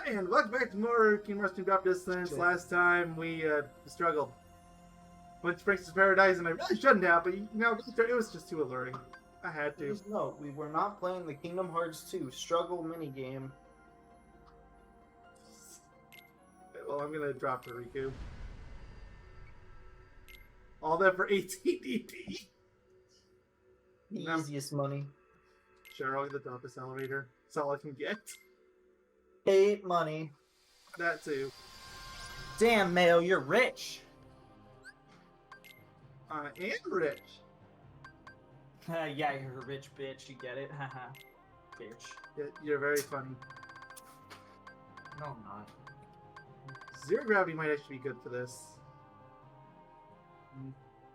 And welcome back to more Kingdom Hearts 2 Drop Distance. Last time we struggled. Went to Princess Paradise and I really shouldn't have, but you know, it was just too alluring. I had to. Please note, we were not playing the Kingdom Hearts 2 struggle minigame. Well, I'm gonna drop the Riku. All that for 18 DP. The easiest money. Sure, I'll get the Dumpus elevator. That's all I can get. 8 money. That too. Damn, Mayo, you're rich. I am rich. Yeah, you're a rich bitch. You get it? Haha. Bitch. You're very funny. No, I'm not. Zero gravity might actually be good for this.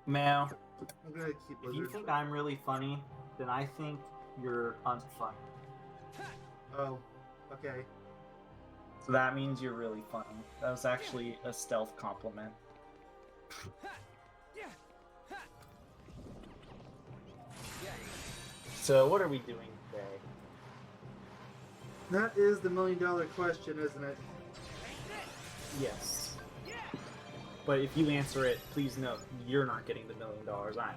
Mayo, I'm gonna keep if you Lizard. think I'm really funny, then I think you're unfunny. Oh, okay. So that means you're really funny. That was actually a stealth compliment. So what are we doing today? That is the $1 million question, isn't it? Yes. But if you answer it, please note, you're not getting the $1 million, I am.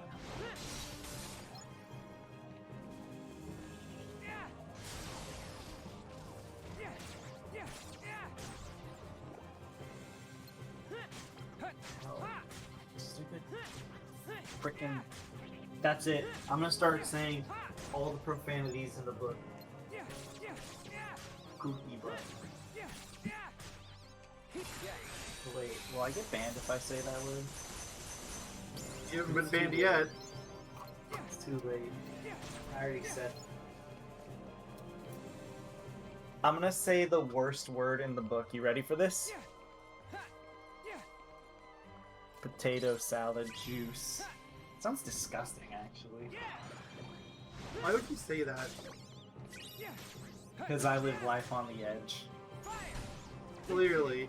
Oh, stupid. Frickin'. That's it. I'm gonna start saying all the profanities in the book. Kooky butt. Wait, will I get banned if I say that word? You haven't been banned yet. It's too late. I already said. I'm gonna say the worst word in the book. You ready for this? Potato salad juice. Sounds disgusting, actually. Why would you say that? Because I live life on the edge. Clearly.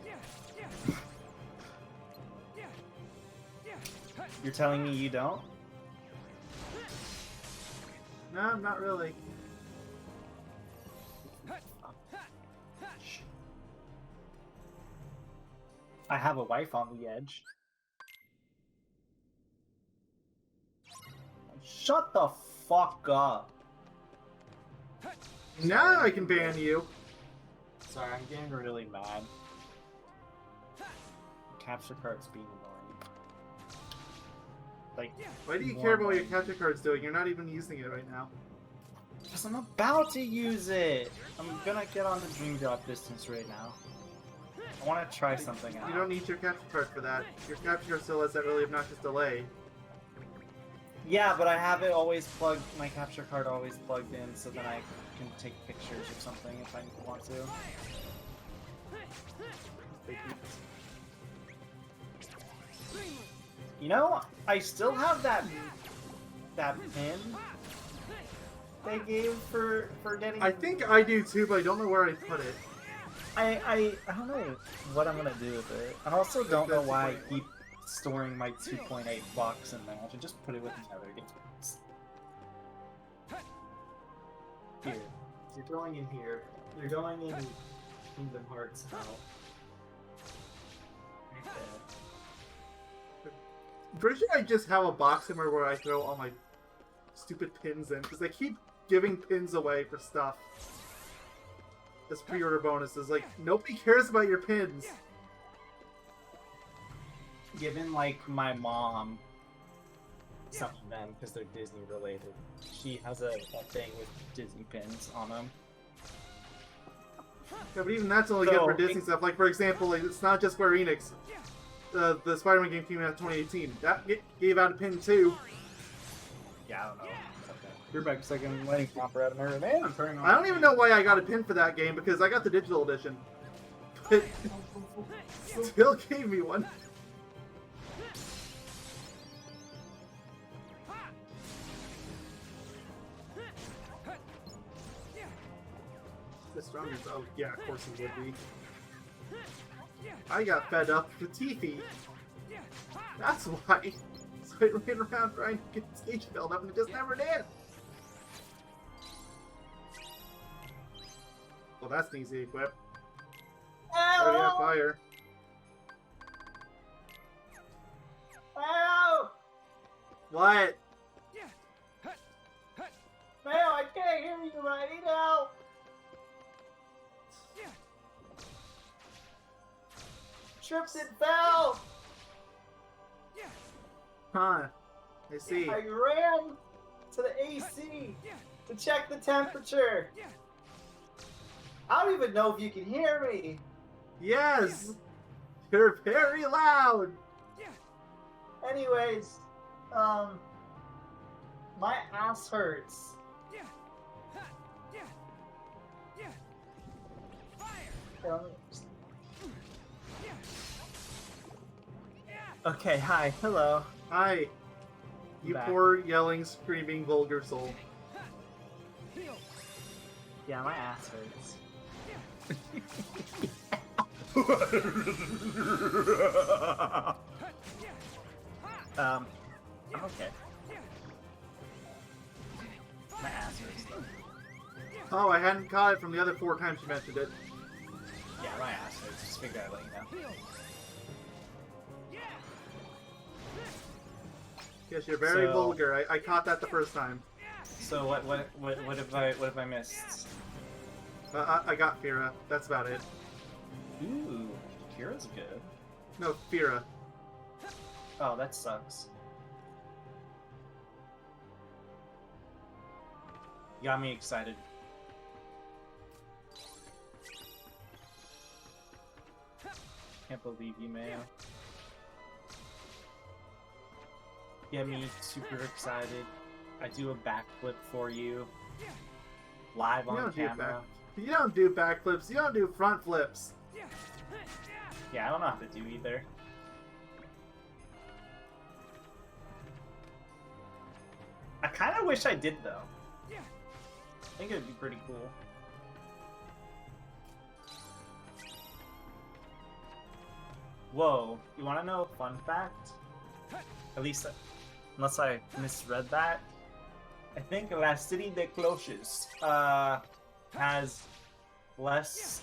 You're telling me you don't? No, not really. I have a wife on the edge. Shut the fuck up. Now I can ban you. Sorry, I'm getting really mad. Capture card's being annoying. Like, Why do you care about what your capture card's doing? You're not even using it right now. because I'm about to use it! I'm gonna get on the Dream Drop Distance right now. I want to try something out. You don't need your capture card for that. Your capture card still has that really obnoxious delay. Yeah, but I have it always plugged, my capture card always plugged in, so then I can take pictures or something if I want to. You know, I still have that pin they gave for getting. I think I do too, but I don't know where I put it. I don't know what I'm gonna do with it. I also don't know why I keep storing my 2.8 box in there. I should just put it with another game. Here. You're going in here. You're going in Kingdom Hearts now. Right there. Pretty sure I just have a box somewhere where I throw all my stupid pins in, because they keep giving pins away for stuff. As pre-order bonuses. Like, nobody cares about your pins. Given, like, my mom some of them, because they're Disney related. She has a thing with Disney pins on them. Yeah, but even that's only good for Disney stuff. Like, for example, like, it's not just Square Enix. The Spider-Man game came out in 2018. That gave out a pin too. Yeah, I don't know. Okay. You're back a second. Letting Romper out of my room. And I'm turning on. I don't even know why I got a pin for that game, because I got the digital edition. But still gave me one. The strongest. Oh, yeah, of course he would be. I got fed up with Tiffy. That's why. So I ran around trying to get the stage filled up and it just never did. Well, that's an easy equip. Already have fire. Ow! What? Mayo, I can't hear you right now! Trips and fell! Huh. I see. I ran to the AC to check the temperature. I don't even know if you can hear me. Yes! You're very loud! Anyways, my ass hurts. Okay, hi, hello. Hi. You Back. poor, yelling, screaming, vulgar soul. Yeah, my ass hurts. I'm okay. My ass hurts though. Oh, I hadn't caught it from the other 4 times you mentioned it. Yeah, my ass hurts. Just figured I'd let you know. Yes, you're very So- vulgar. I caught that the first time. So what have I missed? I got Fira. That's about it. Ooh, Kira's good. No, Fira. Oh, that sucks. You got me excited. Can't believe you, Mayo. Get me super excited. I do a backflip for you. Live on camera. You don't do backflips. You don't do front flips. Yeah, I don't know how to do either. I kind of wish I did, though. I think it'd be pretty cool. Whoa, you want to know a fun fact? At least, unless I misread that. I think La City de Clotches has less,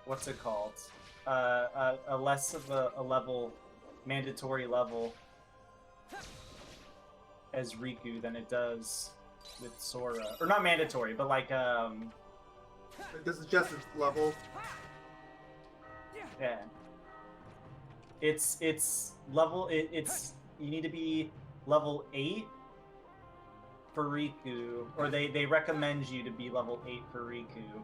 what's it called? A less of a level, mandatory level as Riku than it does with Sora. Or not mandatory, but like, This is just its level. yeah. It's level, it's, you need to be level 8 for Riku, or they recommend you to be level 8 for Riku.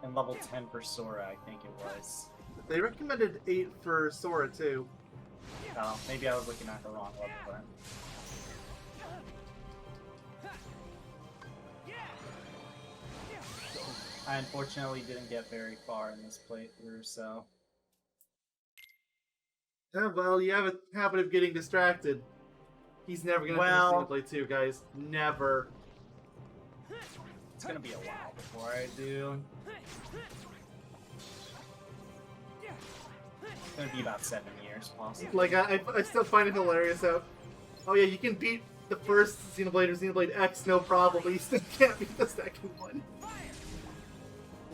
And level 10 for Sora, I think it was. They recommended 8 for Sora, too. Oh, maybe I was looking at the wrong level then. I unfortunately didn't get very far in this playthrough, so... Well, you have a habit of getting distracted. He's never gonna finish Xenoblade 2, guys. Never. It's gonna be a while before I do. It's gonna be about 7 years, possibly. Like, I still find it hilarious how... Oh yeah, you can beat the first Xenoblade or Xenoblade X, no problem, but you still can't beat the second one.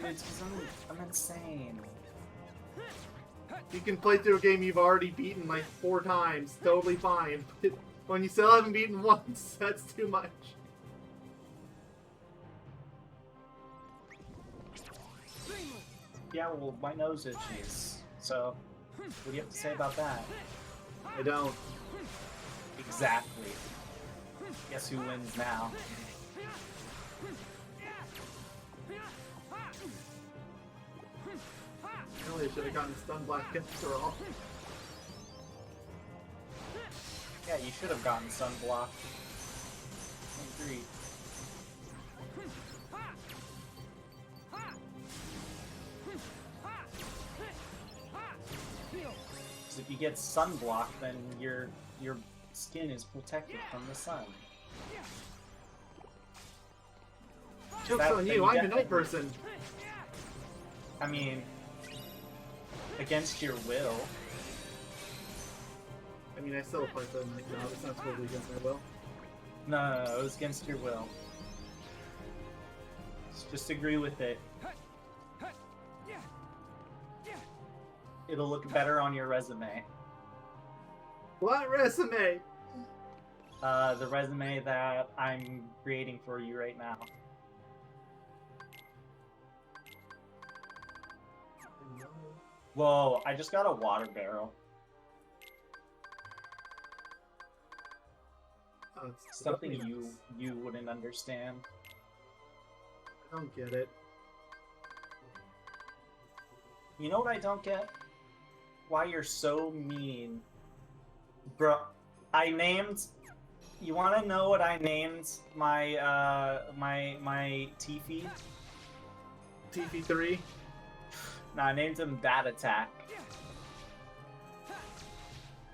It's because I'm insane. You can play through a game you've already beaten like 4 times, totally fine. But when you still haven't beaten once, that's too much. Yeah, well, my nose itches. So, what do you have to say about that? I don't. Exactly. Guess who wins now? Really, I should have gotten Stun Black after all. Yeah, you should have gotten Sunblock. I agree. Because if you get Sunblock, then your skin is protected from the sun. Joke's on you, I'm a night person. I mean, against your will. I mean, I still play the night now, it's not totally against my will. No, it was against your will. Just agree with it. It'll look better on your resume. What resume? The resume that I'm creating for you right now. Whoa, I just got a water barrel. Something you wouldn't understand. I don't get it. You know what I don't get? Why you're so mean. Bro, I named... You wanna know what I named my, my Tiffy? Tiffy 3? No, I named him Bat Attack.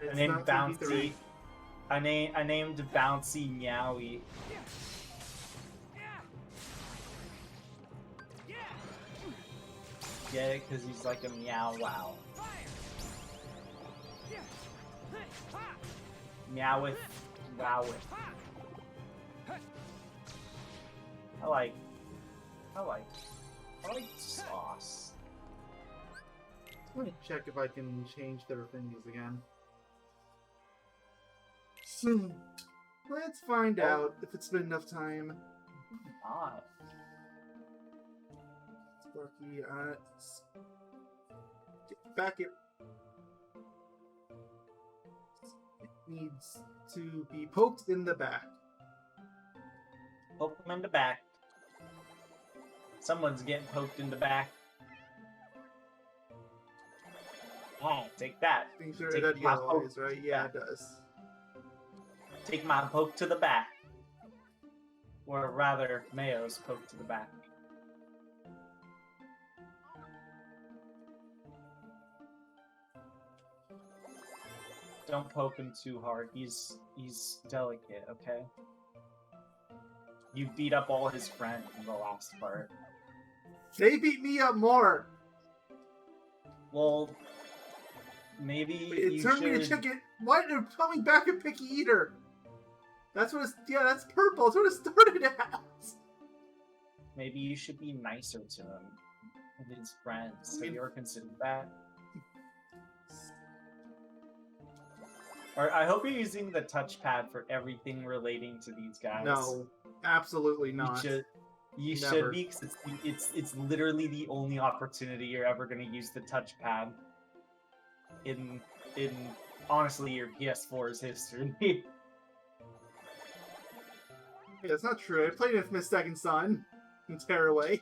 It's I named not Bouncy... TP3. I named Bouncy Meowie. Get it? Because he's like a meow wow. Meowith, wowith. I like sauce. Let me check if I can change their thingies again. Let's find out if it's been enough time. Not. Sparky, get back here. It needs to be poked in the back. Poke him in the back. Someone's getting poked in the back. Oh, take that. Being sure Take that my yellow poke. is right. Yeah, it does. Take my poke to the back. Or rather, Mayo's poke to the back. Don't poke him too hard. He's delicate, okay? You beat up all his friends in the last part. They beat me up more. Well, maybe It you turned should... me to chicken. Why are you coming back a picky eater? That's what it's. Yeah, that's purple. That's what it started as. Maybe you should be nicer to him and his friends. Have you ever considered that? Or I hope you're using the touchpad for everything relating to these guys. No, absolutely not. You Never. should be, because it's literally the only opportunity you're ever going to use the touchpad in honestly your PS4's history. Yeah, that's not true. I played it with Miss Second Son and Tearaway.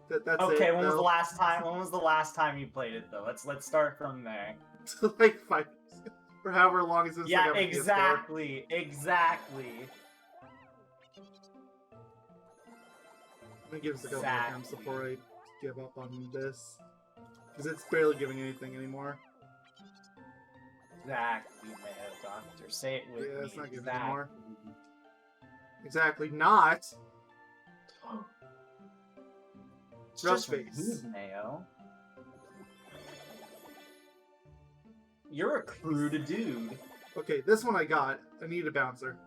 That's okay, it, when was the last time? When was the last time you played it though? Let's start from there. Like 5 years ago, or however long it's been. Yeah, like exactly. I'm gonna give us a couple more times before I give up on this, because it's barely giving anything anymore. Exactly, man, doctor. Say it with me. Yeah, it's not giving exactly. anymore. Exactly not. It's Rough just face. rude, Mayo. You're a crude dude. Okay, this one I got. I need a bouncer.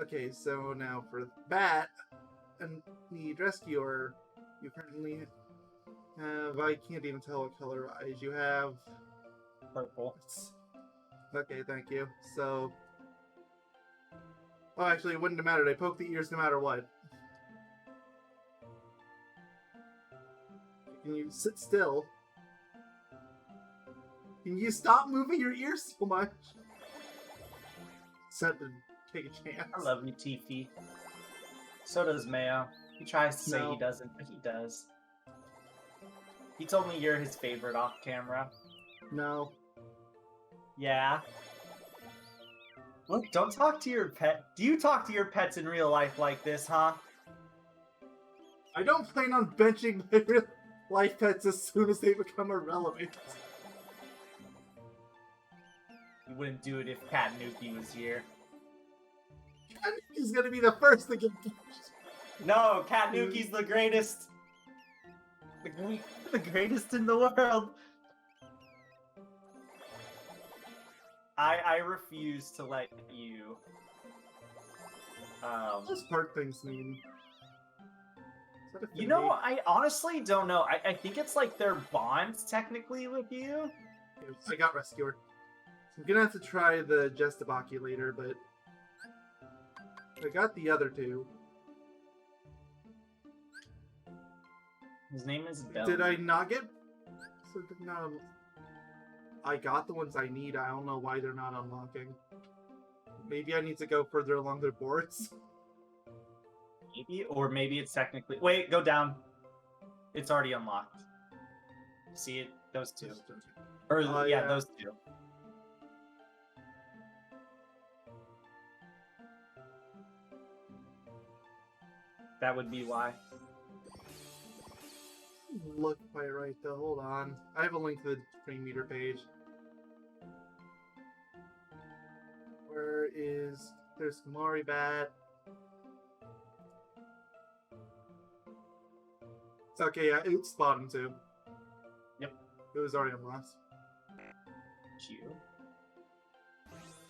Okay, so now for Bat, I need Rescuer. You currently have, I can't even tell what color eyes you have. Purple. Okay, thank you. So, oh, actually, it wouldn't have mattered. I poke the ears no matter what. Can you sit still? Can you stop moving your ears so much? Said to take a chance. I love you, Tiffy. So does Mayo. He tries to say No. he doesn't, but he does. He told me you're his favorite off camera. No. Yeah. Look, don't talk to your pet. Do you talk to your pets in real life like this, huh? I don't plan on benching my real life pets as soon as they become irrelevant. You wouldn't do it if Cat Nuki was here. He's gonna be the first to get benched. No, Cat Nuki's the greatest. The greatest in the world. I refuse to let you. What does part things mean? Is that You know, affinity? I honestly don't know. I think it's like their bond technically with you. I got Rescuer. So I'm gonna have to try the Jestabaki later, but I got the other two. His name is Bell. Did I not get? So no, I got the ones I need. I don't know why they're not unlocking. Maybe I need to go further along their boards. Maybe, or maybe it's technically. Wait, go down. It's already unlocked. See it? Those two. Or yeah, those two. That would be why. Look quite right though. Hold on. I have a link to the frame meter page. Where is... There's Kamari Bat. It's okay, yeah, it spot him too. Yep. It was already unlocked. You.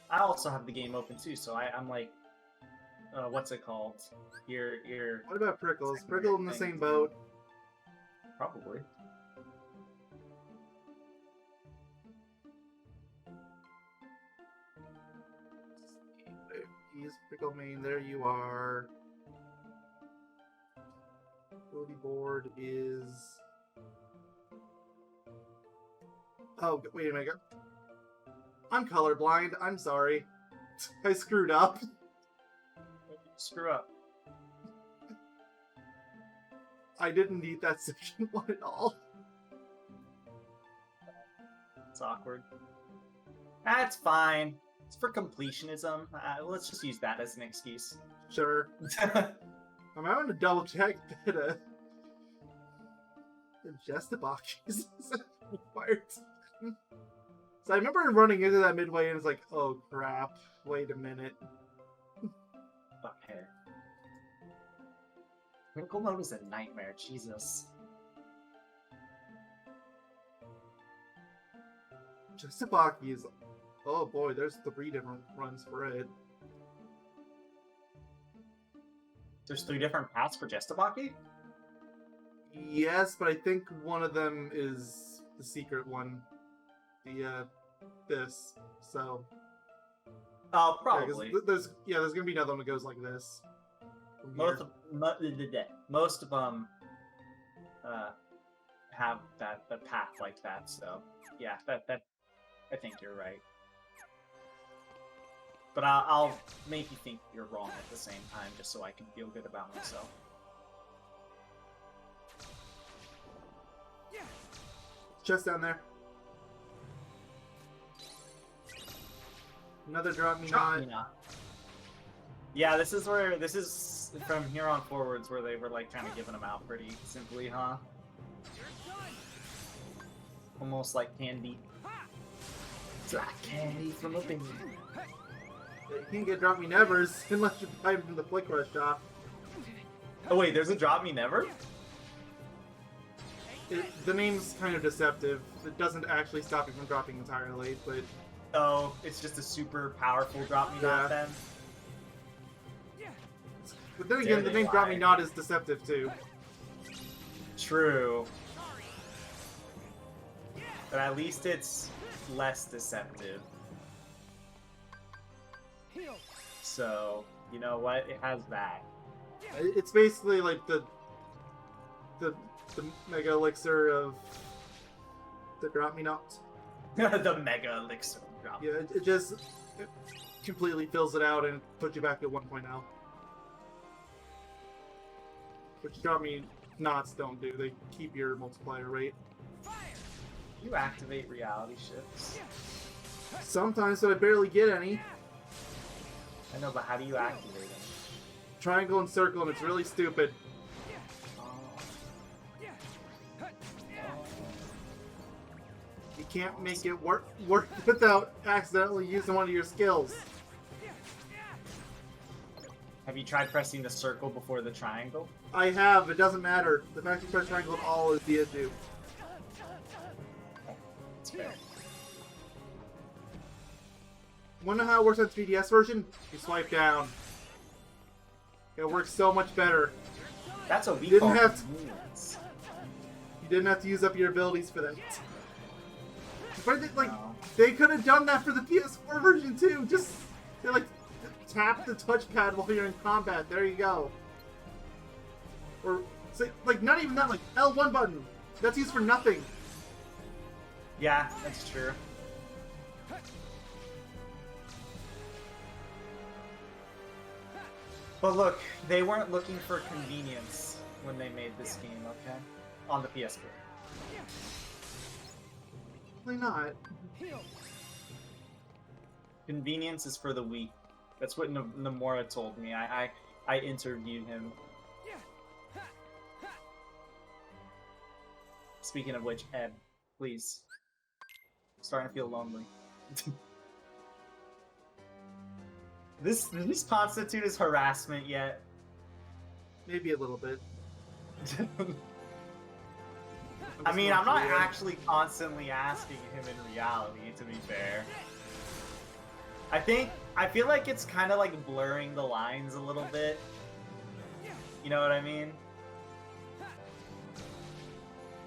I also have the game open too, so I'm like, what's it called? Your What about Prickles? Prickle in the same boat. Probably. He's Prickle Main, there you are. Booty board is... Oh, wait a minute. I'm colorblind, I'm sorry. I screwed up. Screw up. I didn't need that section one at all. It's awkward. That's fine. It's for completionism. Let's just use that as an excuse. Sure. I'm having to double check that the Jestabaki is required. So I remember running into that midway and it's like, oh crap, wait a minute. Fuck hair. Crinkle mode is a nightmare, Jesus. Jestabaki is... Oh boy, there's 3 different runs for it. There's 3 different paths for Jestabaki? Yes, but I think one of them is the secret one. The, this. So... Oh, probably. Yeah, there's gonna be another one that goes like this. Most of them have the path like that, so yeah, that I think you're right. But I'll make you think you're wrong at the same time, just so I can feel good about myself. Chest down there. Another drop me not. Yeah, this is from here on forwards where they were like kind of giving them out pretty simply, huh? Almost like candy. It's like candy from a finger. You can't get drop me nevers unless you buy them from the Flick Rush shop. Oh wait, there's a drop me never? The name's kind of deceptive. It doesn't actually stop you from dropping entirely, but... Oh, it's just a super powerful drop me not then? But then again, the name Drop Me Not is deceptive too. True. But at least it's less deceptive. So, you know what? It has that. It's basically like the Mega Elixir of the Drop Me Not. The Mega Elixir drop. Yeah, it just completely fills it out and puts you back at 1.0. Which Drop Me Nots don't do. They keep your multiplier rate. You activate reality shifts. Sometimes, but I barely get any. I know, but how do you activate them? Triangle and circle, and it's really stupid. You can't make it work without accidentally using one of your skills. Have you tried pressing the circle before the triangle? I have. It doesn't matter. The fact you press triangle at all is the issue. It's fair. Wanna know how it works on the 3DS version? You swipe down. It works so much better. That's what we You didn't call have to- convenience. You didn't have to use up your abilities for that. But like, No. they could have done that for the PS4 version too. Just like tap the touchpad while you're in combat. There you go. Or say, like not even that. Like L1 button. That's used for nothing. Yeah, that's true. But look, they weren't looking for convenience when they made this game, okay? On the PS4. Why not? Convenience is for the weak. That's what Nomura told me. I interviewed him. Speaking of which, Ed, please. I'm starting to feel lonely. This constitute as harassment yet? Maybe a little bit. I mean, I'm not actually constantly asking him in reality, to be fair. I feel like it's kind of like blurring the lines a little bit. You know what I mean?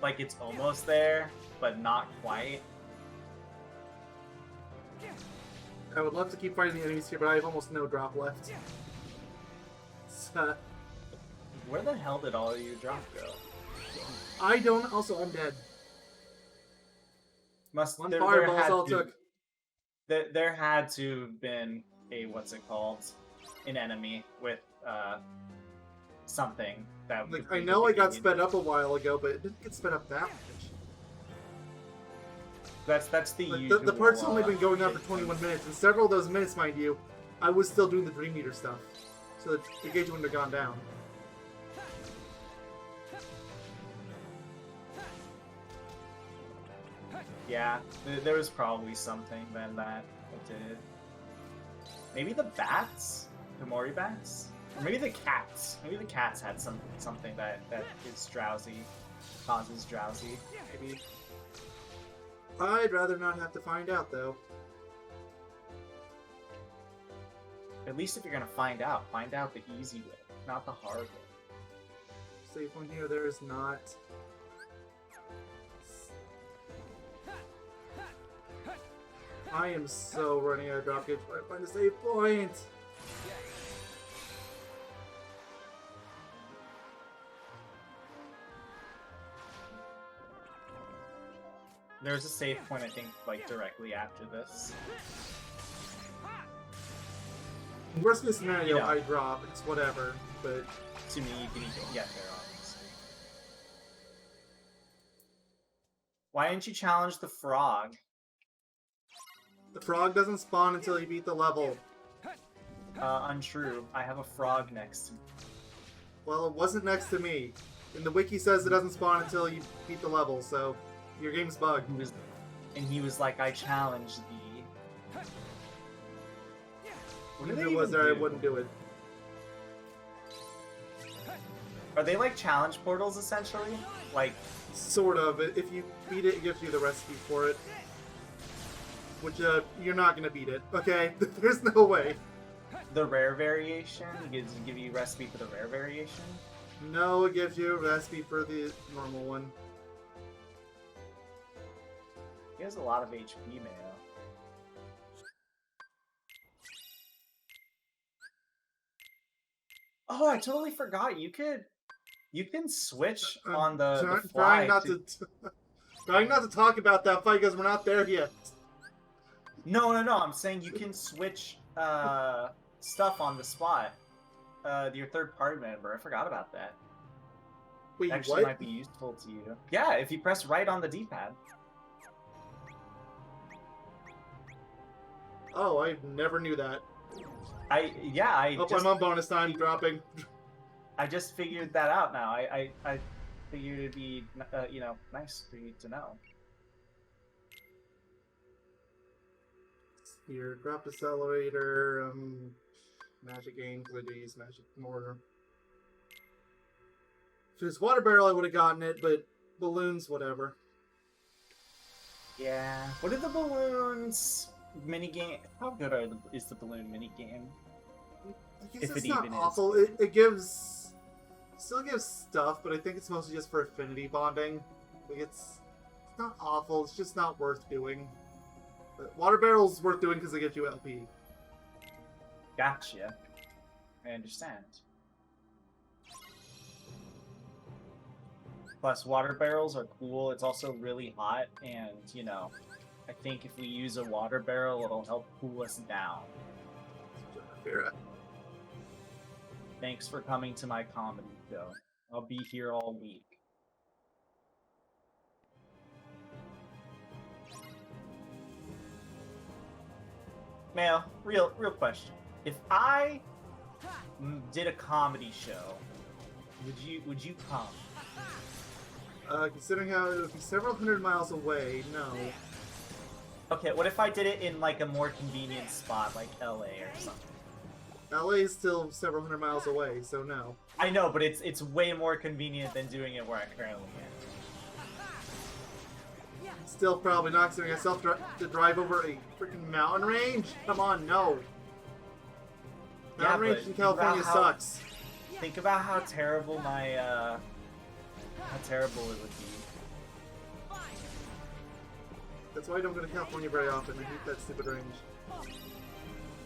Like it's almost there, but not quite. I would love to keep fighting the enemies here, but I have almost no drop left. So, Where the hell did all of your drop go? I don't. Also, I'm dead. One There fireball is had all it to- took. There had to have been a what's it called, an enemy with something that. Like would I be know I got convenient. sped up a while ago, but it didn't get sped up that much. That's the Like, usual. the part's only been going on for 21 minutes, and several of those minutes, mind you, I was still doing the Dream Eater stuff, so that the gauge wouldn't have gone down. Yeah, there was probably something then that did. Maybe the bats, the Mori bats, or maybe the cats. Maybe the cats had something that is drowsy, causes drowsy. Maybe. I'd rather not have to find out, though. At least if you're gonna find out the easy way, not the hard way. Safe one here, there is not. I am so running out of drop gauge when I find a save point. There's a save point, I think, like directly after this. Worst case scenario, Yeah. I drop. It's whatever, but To me, you can even get there, obviously. Why didn't you challenge the frog? the frog doesn't spawn until you beat the level. Untrue. I have a frog next to me. Well, it wasn't next to me. And the wiki says it doesn't spawn until you beat the level, so your game's bugged. He was like, I challenged thee. What do If they it was even there, I do? wouldn't do it. Are they like challenge portals, essentially? Like, Sort of. If you beat it, it gives you the recipe for it. Which, you're not gonna beat it, okay? There's no way. the rare variation? Gives give you recipe for the rare variation? No, it gives you a recipe for the normal one. He has a lot of HP, Mayo. Oh, I totally forgot. You can switch on the fly. Trying not to trying not to talk about that fight because we're not there yet. No. I'm saying you can switch stuff on the spot. Your third party member. I forgot about that. Wait, Actually, what? might be useful to you. Yeah, if you press right on the D-pad. Oh, I never knew that. I Oh, I'm on bonus time, dropping. I just figured that out now. I figured it'd be nice for you to know. Here, drop accelerator, magic aim, glitties, magic mortar. If it was water barrel, I would have gotten it, but balloons, whatever. Yeah. What are the balloons minigame? How good is the balloon minigame? I guess If it's it not even is. awful. It gives Still gives stuff, but I think it's mostly just for affinity bonding. Like it's not awful, it's just not worth doing. But water barrel's worth doing because they give you LP. Gotcha. I understand. Plus, water barrels are cool. It's also really hot, and, you know, I think if we use a water barrel, it'll help cool us down. Thanks for coming to my comedy show. I'll be here all week. Mail, real question. If I did a comedy show, would you come? Considering how it would be several hundred miles away, no. Okay, what if I did it in like a more convenient spot, like LA or something? LA is still several hundred miles away, so no. I know, but it's way more convenient than doing it where I currently am. Still probably not considering myself to drive over a freaking mountain range? Come on, no. Mountain range in California sucks. Think about how terrible my, how terrible it would be. That's why I don't go to California very often. I hate that stupid range.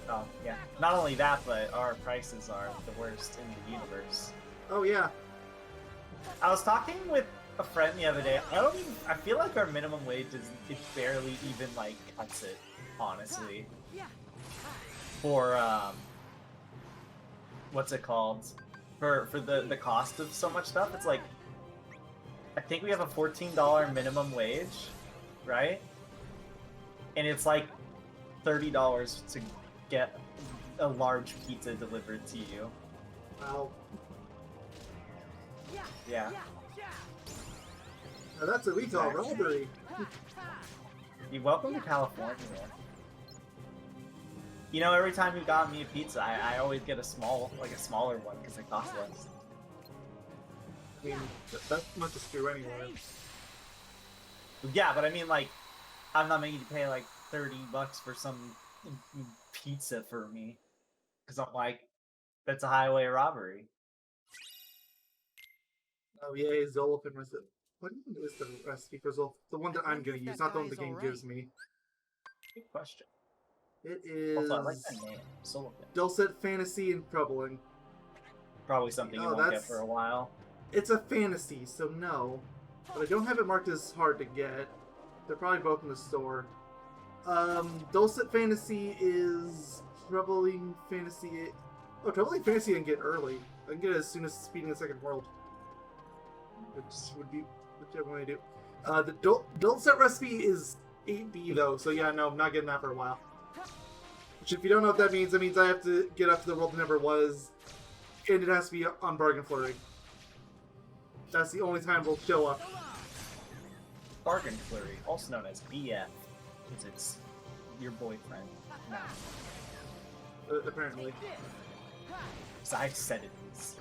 Oh, yeah. Not only that, but our prices are the worst in the universe. Oh, yeah. I was talking with a friend the other day. I feel like our minimum wage it barely even, like, cuts it, honestly. For, what's it called? For the cost of so much stuff, it's like, I think we have a $14 minimum wage, right? And it's like $30 to get a large pizza delivered to you. Wow. Yeah. Now that's what we call robbery. You're welcome to California. You know, every time you got me a pizza, I always get a smaller one because it costs less. I mean, that's much is true anyway. Yeah, but I mean, like, I'm not making you pay like $30 for some pizza for me, because I'm like, that's a highway robbery. Oh yeah, Zolfin recipe. What is the recipe for Zolfin? The one that I'm gonna use, not the one the game gives me. Good question. It is. Also, I like that name, Sullivan. Dulcet Fantasy and Troubling. Probably something you won't get for a while. It's a fantasy, so no. But I don't have it marked as hard to get. They're probably both in the store. Dulcet Fantasy is Troubling Fantasy. Oh, Troubling Fantasy I can get early. I can get it as soon as Speeding the Second World. Which would be whichever one I do. The Dulcet recipe is 8B though, so yeah, no, I'm not getting that for a while. Which, if you don't know what that means I have to get up to the world that never was, and it has to be on Bargain Flurry. That's the only time it'll show up. Bargain Flurry, also known as BF, because it's your boyfriend. No. Apparently. Because I said it is.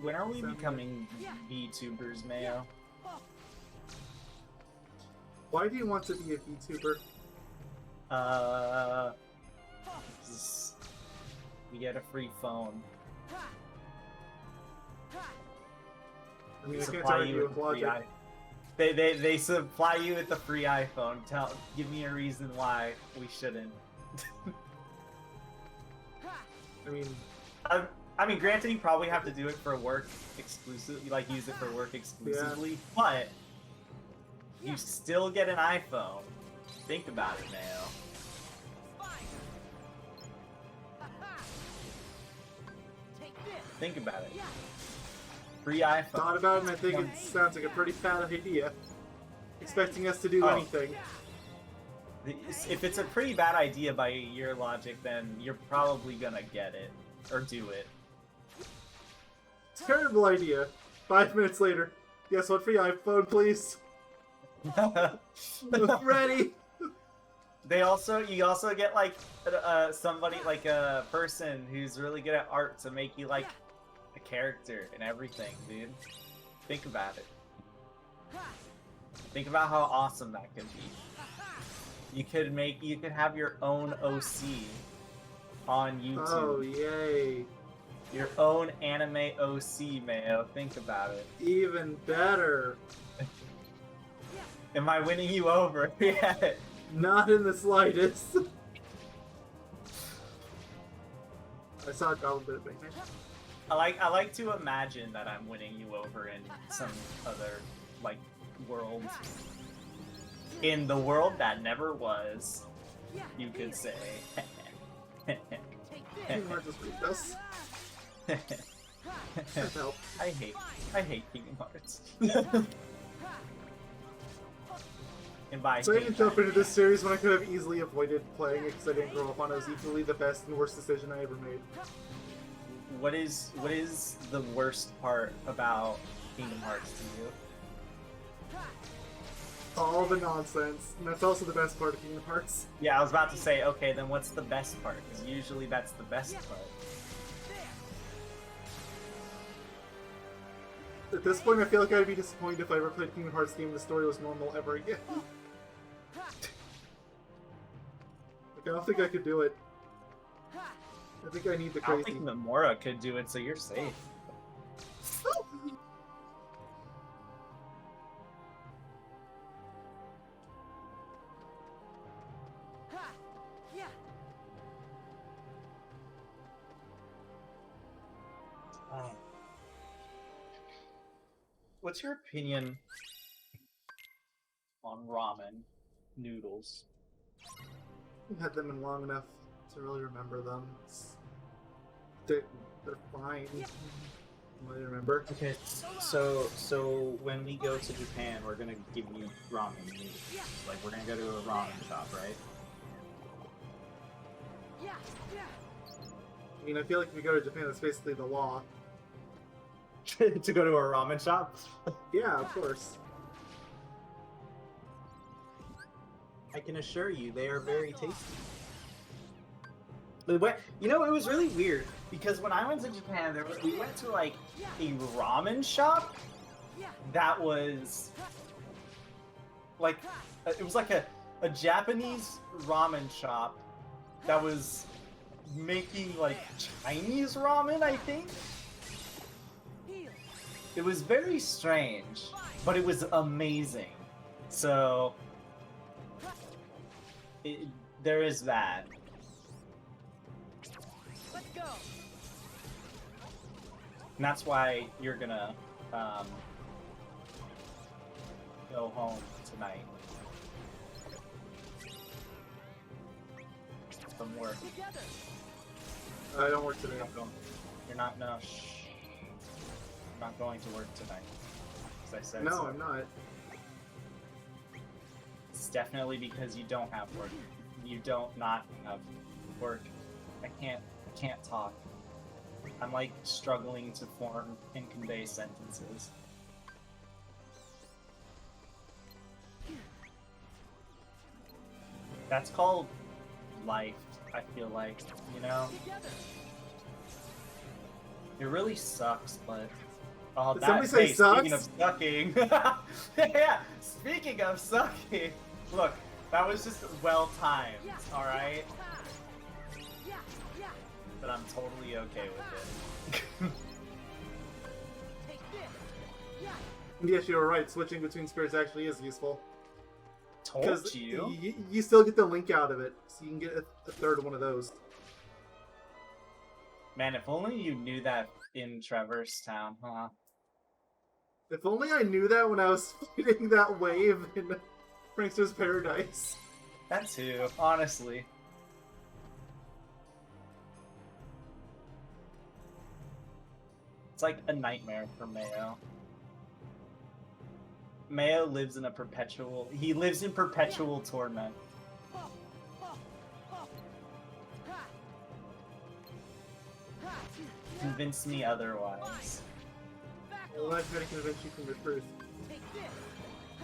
When are we becoming VTubers, Mayo? Why do you want to be a VTuber? We get a free phone. I mean, I can't argue with logic. They supply you with the free iPhone. Give me a reason why we shouldn't. I mean, granted, you probably have to do it for work exclusively, like use it for work exclusively, but you still get an iPhone. Think about it, Mayo. Think about it. Free iPhone. Thought about it, and I think it sounds like a pretty bad idea. Expecting us to do anything. If it's a pretty bad idea by your logic, then you're probably gonna get it. Or do it. Terrible idea. 5 minutes later. Guess what? Free iPhone, please. Ready. You also get like somebody, like a person who's really good at art to make you like a character and everything, dude. Think about it. Think about how awesome that could be. You could have your own OC on YouTube. Oh, yay. Your own anime OC, Mayo. Think about it. Even better. Am I winning you over? Yeah. Not in the slightest. I saw a Goblin bit of bacon. I like to imagine that I'm winning you over in some other like world. In the world that never was, you could say. Kingdom Hearts is Rhinos. That helped. I hate Kingdom Hearts. And by So I hate, didn't jump into this series when I could have easily avoided playing it because I didn't grow up on it. It was equally the best and worst decision I ever made. what is the worst part about Kingdom Hearts to you? All the nonsense, and that's also the best part of Kingdom Hearts. Yeah, I was about to say, okay, then what's the best part? Because usually that's the best part. At this point, I feel like I'd be disappointed if I ever played a Kingdom Hearts game and the story was normal ever again. Like, I don't think I could do it. I think I need the I don't crazy. think Nomura could do it, so you're safe. What's your opinion on ramen noodles? I've had them in long enough to really remember them. They're fine. I remember. Okay, so when we go to Japan, we're gonna give you ramen noodles. Like, we're gonna go to a ramen shop, right? I mean, I feel like if we go to Japan, that's basically the law. To go to a ramen shop? Yeah, of course. I can assure you, they are very tasty. But you know, it was really weird because when I went to Japan, we went to like a ramen shop that was like it was like a Japanese ramen shop that was making like Chinese ramen, I think. It was very strange, but it was amazing. So there is that. Let's go. And that's why you're gonna go home tonight from work. Together. I don't work today. You're not. No. Shh. You're not going to work tonight. As I said. No, so. I'm not. It's definitely because you don't have work. You don't not have work. I can't talk. I'm like struggling to form and convey sentences. That's called life, I feel like, you know? Together. It really sucks, but... Oh, Did that somebody say speaking of sucks? sucking... yeah, speaking of sucking... Look, that was just well-timed, alright? But I'm totally okay with it. Take this. Yes, you were right. Switching between spirits actually is useful. Told you. You still get the link out of it, so you can get a third one of those. Man, if only you knew that in Traverse Town, huh? If only I knew that when I was fighting that wave in Prankster's Paradise. That too, honestly. It's like a nightmare for Mayo. Mayo lives in he lives in perpetual torment. Convince me otherwise. Well, I'm trying to convince you from the truth.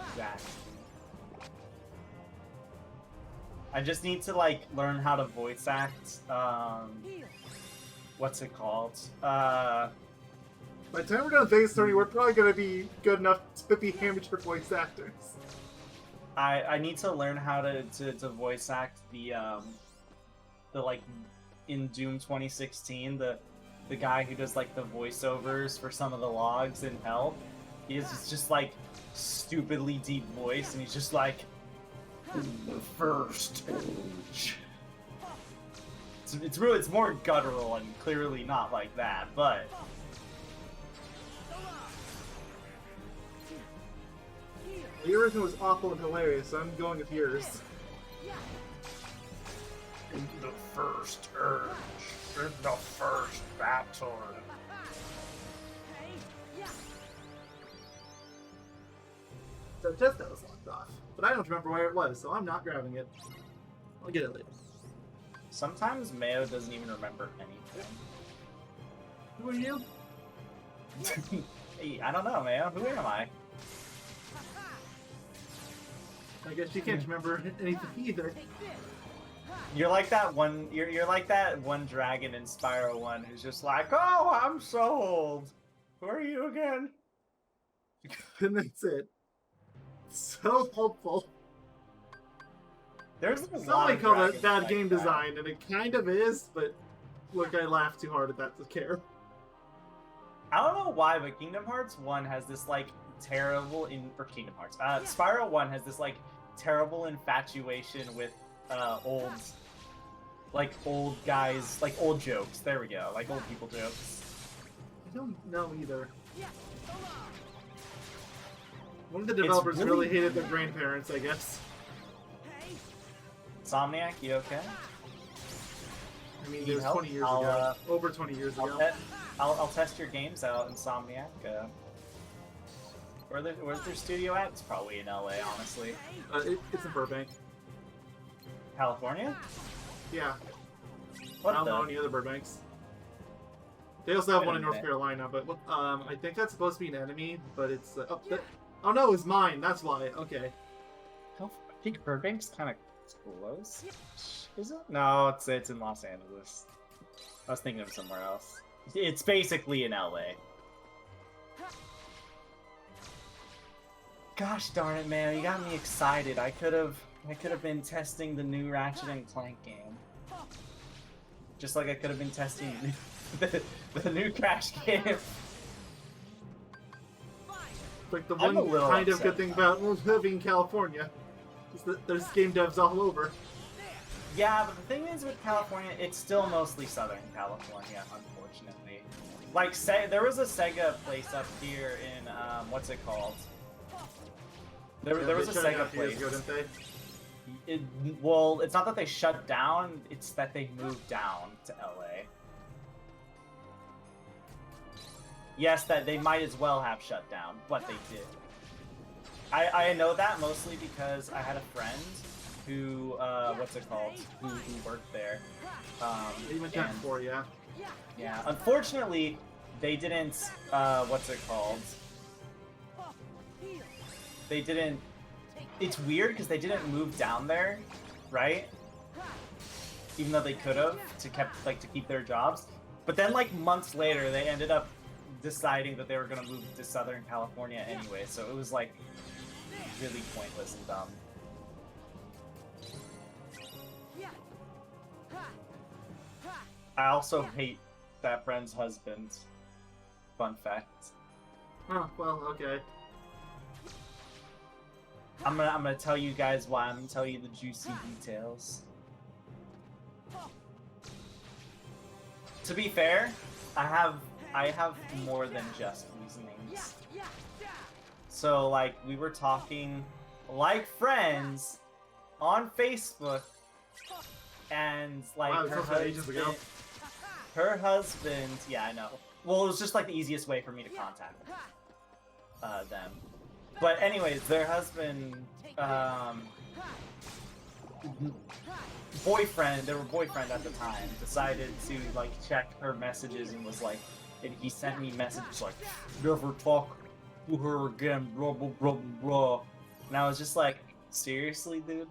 Exactly. I just need to like learn how to voice act. What's it called? By the time we're done with Vegas 30, we're probably gonna be good enough to be amateur voice actors. I need to learn how to voice act the like in Doom 2016 the guy who does like the voiceovers for some of the logs in Hell. He is just like stupidly deep voice, and he's just like the first age. It's more guttural and clearly not like that, but The original was awful and hilarious, so I'm going with yours. in the first urge, in the first battle. So Tesla was locked off, but I don't remember where it was, so I'm not grabbing it. I'll get it later. Sometimes Mayo doesn't even remember anything. Who are you? Hey, I don't know, Mayo. Who am I? I guess you can't remember anything either. You're like that one. You're like that one dragon in Spyro 1 who's just like, oh, I'm so old. Who are you again? And that's it. So helpful. There's a lot Somebody of called it dragons bad like game that. design, and it kind of is, but look, I laughed too hard at that to care. I don't know why, but Kingdom Hearts 1 has this like terrible Kingdom Hearts. Spyro 1 has this like terrible infatuation with old guys, like old jokes. There we go, like old people jokes. I don't know either. One of the developers really hated their grandparents, I guess. Insomniac, you okay? I mean, Need it was help? 20 years I'll, ago. Over 20 years ago. I'll test your games out, Insomniac. Where's their studio at? It's probably in LA, honestly. It's in Burbank. California? Yeah. What I don't the? know any other Burbanks. They also have Wait one a in North minute. Carolina, but I think that's supposed to be an enemy, but it's oh no, it's mine. That's why. Okay. I think Burbank's kind of close. Is it? No, it's in Los Angeles. I was thinking of somewhere else. It's basically in LA. Gosh darn it, man! You got me excited. I could have been testing the new Ratchet and Clank game. Just like I could have been testing the new Crash game. Like the I'm a one little kind of upset good thing about living in California is that there's game devs all over. Yeah, but the thing is with California, it's still mostly Southern California, unfortunately. Like, there was a Sega place up here in, what's it called? There was a Sega place. Ago, didn't they? Well, it's not that they shut down, it's that they moved down to LA. Yes, that they might as well have shut down, but they did. I know that mostly because I had a friend who, what's it called, who worked there. You mentioned that before, yeah. Yeah, unfortunately, they didn't, what's it called? They didn't, it's weird because they didn't move down there, right? Even though they could have, to keep their jobs. But then, like, months later, they ended up deciding that they were going to move to Southern California anyway, so it was, like, really pointless and dumb. I also hate that friend's husband. Fun fact. Oh, well, okay. I'm gonna tell you guys why. I'm gonna tell you the juicy details. To be fair, I have more than just reasonings. So like we were talking like friends on Facebook, and like Wow, this was ages ago. her husband, yeah, I know. Well, it was just like the easiest way for me to contact them. But anyways, their husband, boyfriend, they were boyfriend at the time, decided to like check her messages and was like, and he sent me messages like, never talk to her again, blah blah blah blah. And I was just like, seriously, dude?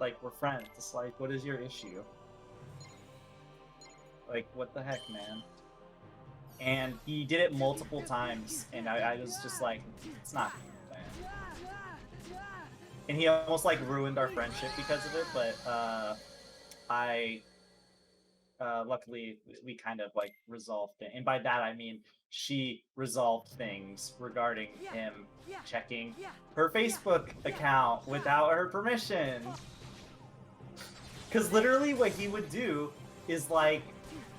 Like, we're friends. It's like, what is your issue? Like, what the heck, man? And he did it multiple times, and I was just like, it's not cool, man. And he almost like ruined our friendship because of it, but luckily we kind of like resolved it. And by that I mean she resolved things regarding him checking her Facebook account without her permission. Because literally what he would do is like,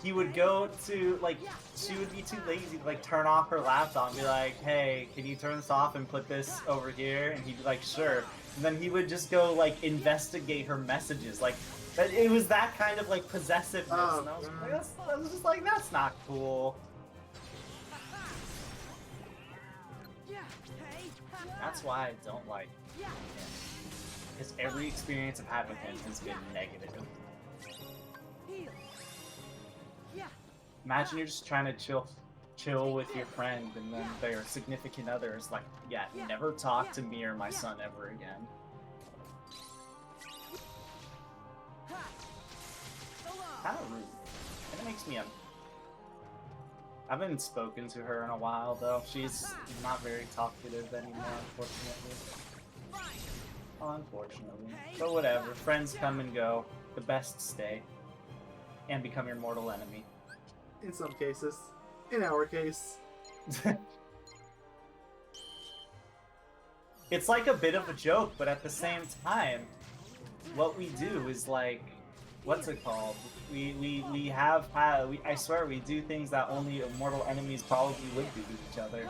he would go to, like, she would be too lazy to like turn off her laptop and be like, hey, can you turn this off and put this over here? And he'd be like, sure. And then he would just go like investigate her messages. Like, it was that kind of like possessiveness. Oh, and I was just like, that's not cool. That's why I don't like him. Because every experience I've had with him has been negative. Imagine you're just trying to chill with your friend, and then their significant other is like, yeah, never talk to me or my son ever again. Kind of rude. And it makes me I haven't spoken to her in a while, though. She's not very talkative anymore, unfortunately. Unfortunately. But whatever. Friends come and go. The best stay. And become your mortal enemy. In some cases. In our case. It's like a bit of a joke, but at the same time, what we do is like, what's it called? I swear we do things that only mortal enemies probably would do to each other.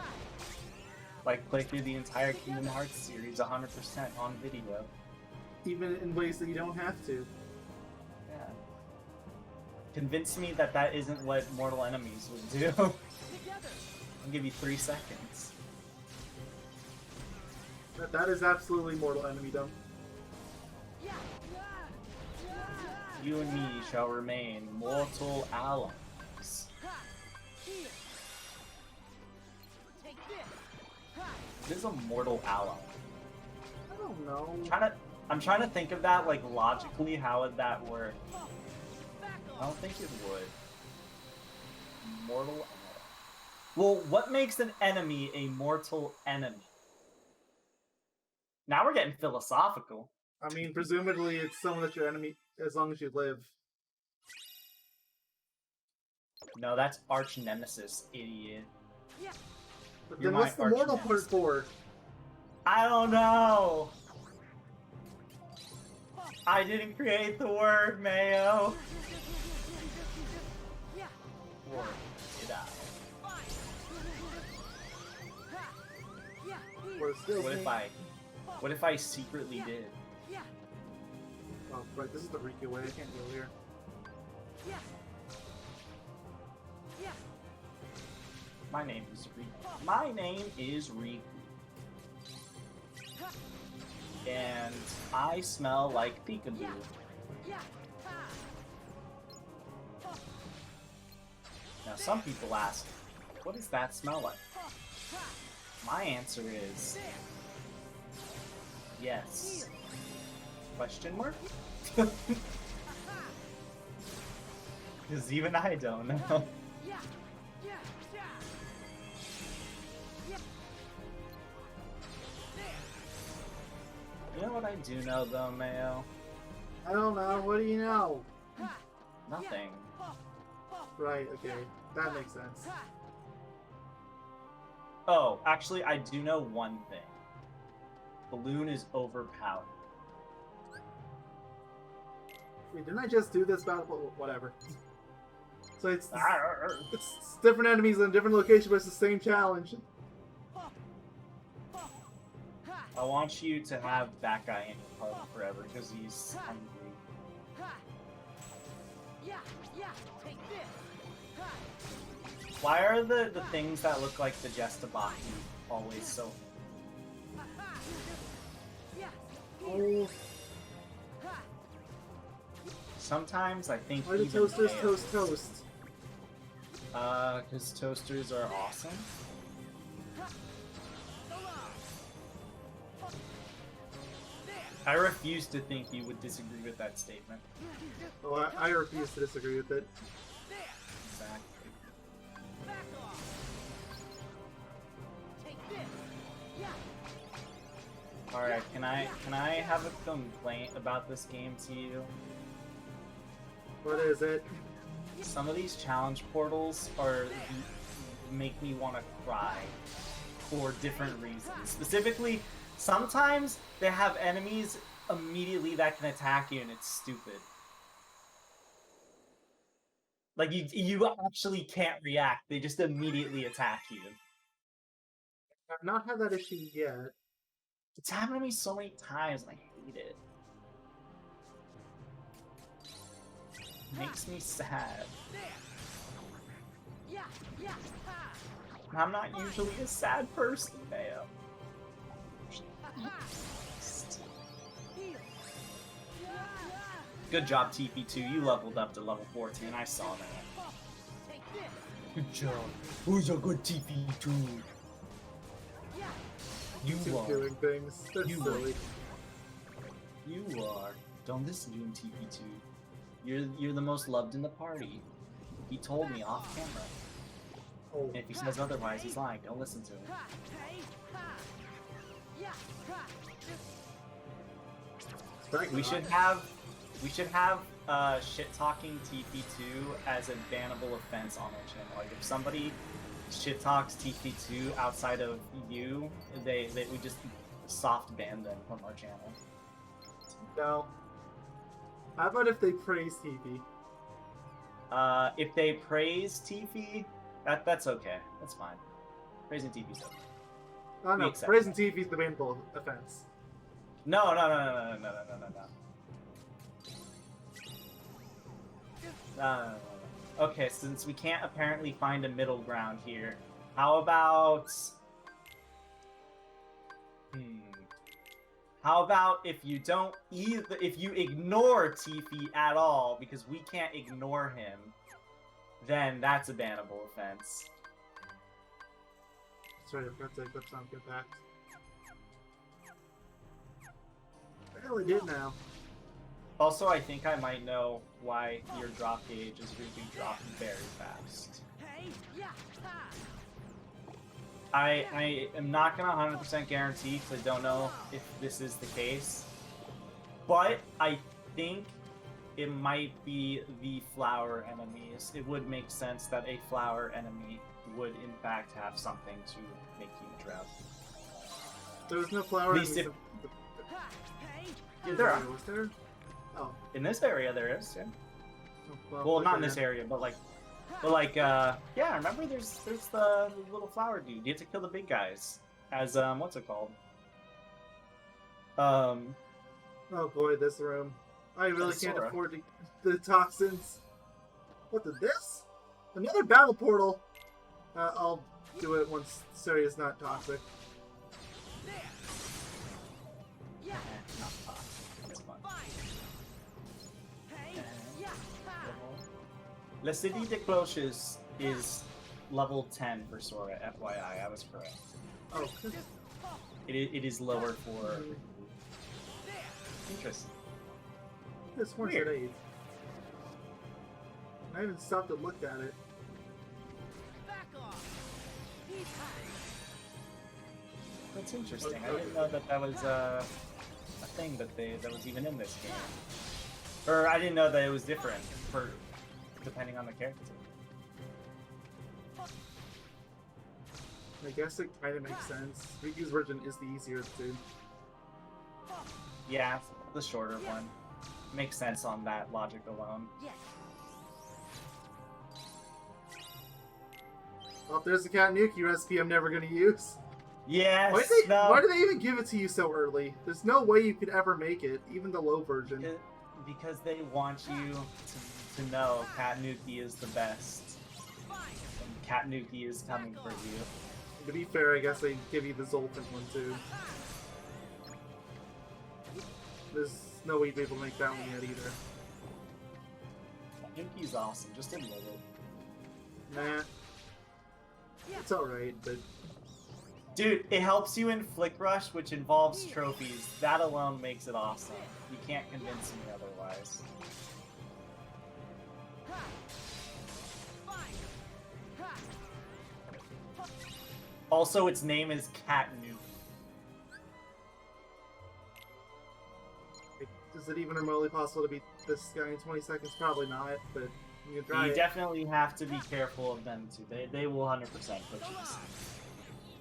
Like play through the entire Kingdom Hearts series 100% on video. Even in ways that you don't have to. Yeah. Convince me that that isn't what mortal enemies would do. I'll give you 3 seconds. That is absolutely mortal enemy-dom. You and me shall remain mortal allies. What is a mortal ally? I don't know. I'm trying to think of that, like, logically, how would that work? I don't think it would. Mortal ally. Well, what makes an enemy a mortal enemy? Now we're getting philosophical. I mean, presumably it's someone that's your enemy as long as you live. No, that's arch nemesis, idiot. But You're then what's my the mortal arch part for? I don't know. I didn't create the word, Mayo. Or did I? Or it still What if I secretly did? Oh, right, this is the Riku way. I can't go here. My name is Riku. My name is Riku. And I smell like peekaboo. Now some people ask, what does that smell like? My answer is yes. Question mark? Because even I don't know. You know what I do know though, Mayo? I don't know. What do you know? Nothing. Right, okay. That makes sense. Oh, actually, I do know one thing. Balloon is overpowered. Wait, didn't I just do this battle? Whatever. So it's different enemies in a different location, but it's the same challenge. I want you to have that guy in your party forever because he's hungry. Why are the things that look like the Jestabaki always so? Oh, Sometimes I think why do even toasters Mayo- toast? Because toasters are awesome. I refuse to think you would disagree with that statement. Oh, I refuse to disagree with it. Exactly. Alright, can I have a complaint about this game to you? What is it? Some of these challenge portals make me want to cry for different reasons. Specifically, sometimes they have enemies immediately that can attack you and it's stupid. Like you actually can't react, they just immediately attack you. I've not had that issue yet. It's happened to me so many times and I hate it. It makes me sad. I'm not usually a sad person, Mayo. Good job, TP2. You leveled up to level 14. I saw that. Good job. Who's a good TP2? You Keep are. doing things. That's You silly. You are. Don't listen to him, TP2. You're the most loved in the party. He told me off camera. Oh, And if he says otherwise, he's lying. Don't listen to him. We should have shit talking TP2 as a bannable offense on our channel. Like if somebody shit talks TP2 outside of you, they we just soft ban them from our channel. no. How about if they praise TV? If they praise TP, that's okay. That's fine. Praising TP's okay. Oh no, accept praising that. TV is the bannable offense. No. Okay, since we can't apparently find a middle ground here, how about... How about if you if you ignore Tifi at all, because we can't ignore him, then that's a bannable offense. Sorry, I forgot to equip some good back. I really did now. Also, I think I might know why your drop gauge is really dropping very fast. I am not gonna 100% guarantee because I don't know if this is the case, but I think it might be the flower enemies. It would make sense that a flower enemy would in fact have something to make you drown. There was no flower At least enemies Yeah, there are. Was there? Oh. In this area, there is. Yeah. Oh, Well, not in okay this then. area, but yeah. Remember, there's the little flower dude. You have to kill the big guys. As what's it called? Oh boy, this room. I really That's can't Sora. afford the toxins. What did this? Another battle portal. I'll do it once Saria's not toxic. Not pop. That's fun. La Cite de Clotches is level 10 for Sora, FYI. I was correct. Oh, It is lower for... Interesting. this one's Weird. at 8. I haven't stopped to look at it. That's interesting. I didn't know that was a thing that was even in this game. Or I didn't know that it was different for depending on the character. I guess it kind of makes sense. Riku's version is the easier of the two. Yeah, the shorter one. Makes sense on that logic alone. Oh, there's the Katanuki recipe I'm never going to use. Yes! Why do they even give it to you so early? There's no way you could ever make it, even the low version. Because they want you to know Katanuki is the best. And Katanuki is coming for you. To be fair, I guess they give you the Zoltan one too. There's no way you'd be able to make that one yet either. Katanuki's awesome, just admit it. Nah. It's alright, but... Dude, it helps you in Flick Rush, which involves trophies. That alone makes it awesome. You can't convince me otherwise. Also, its name is Cat Nuke. Is it even remotely possible to beat this guy in 20 seconds? Probably not, but you can try You it. definitely have to be careful of them too. They will 100% put you to sleep.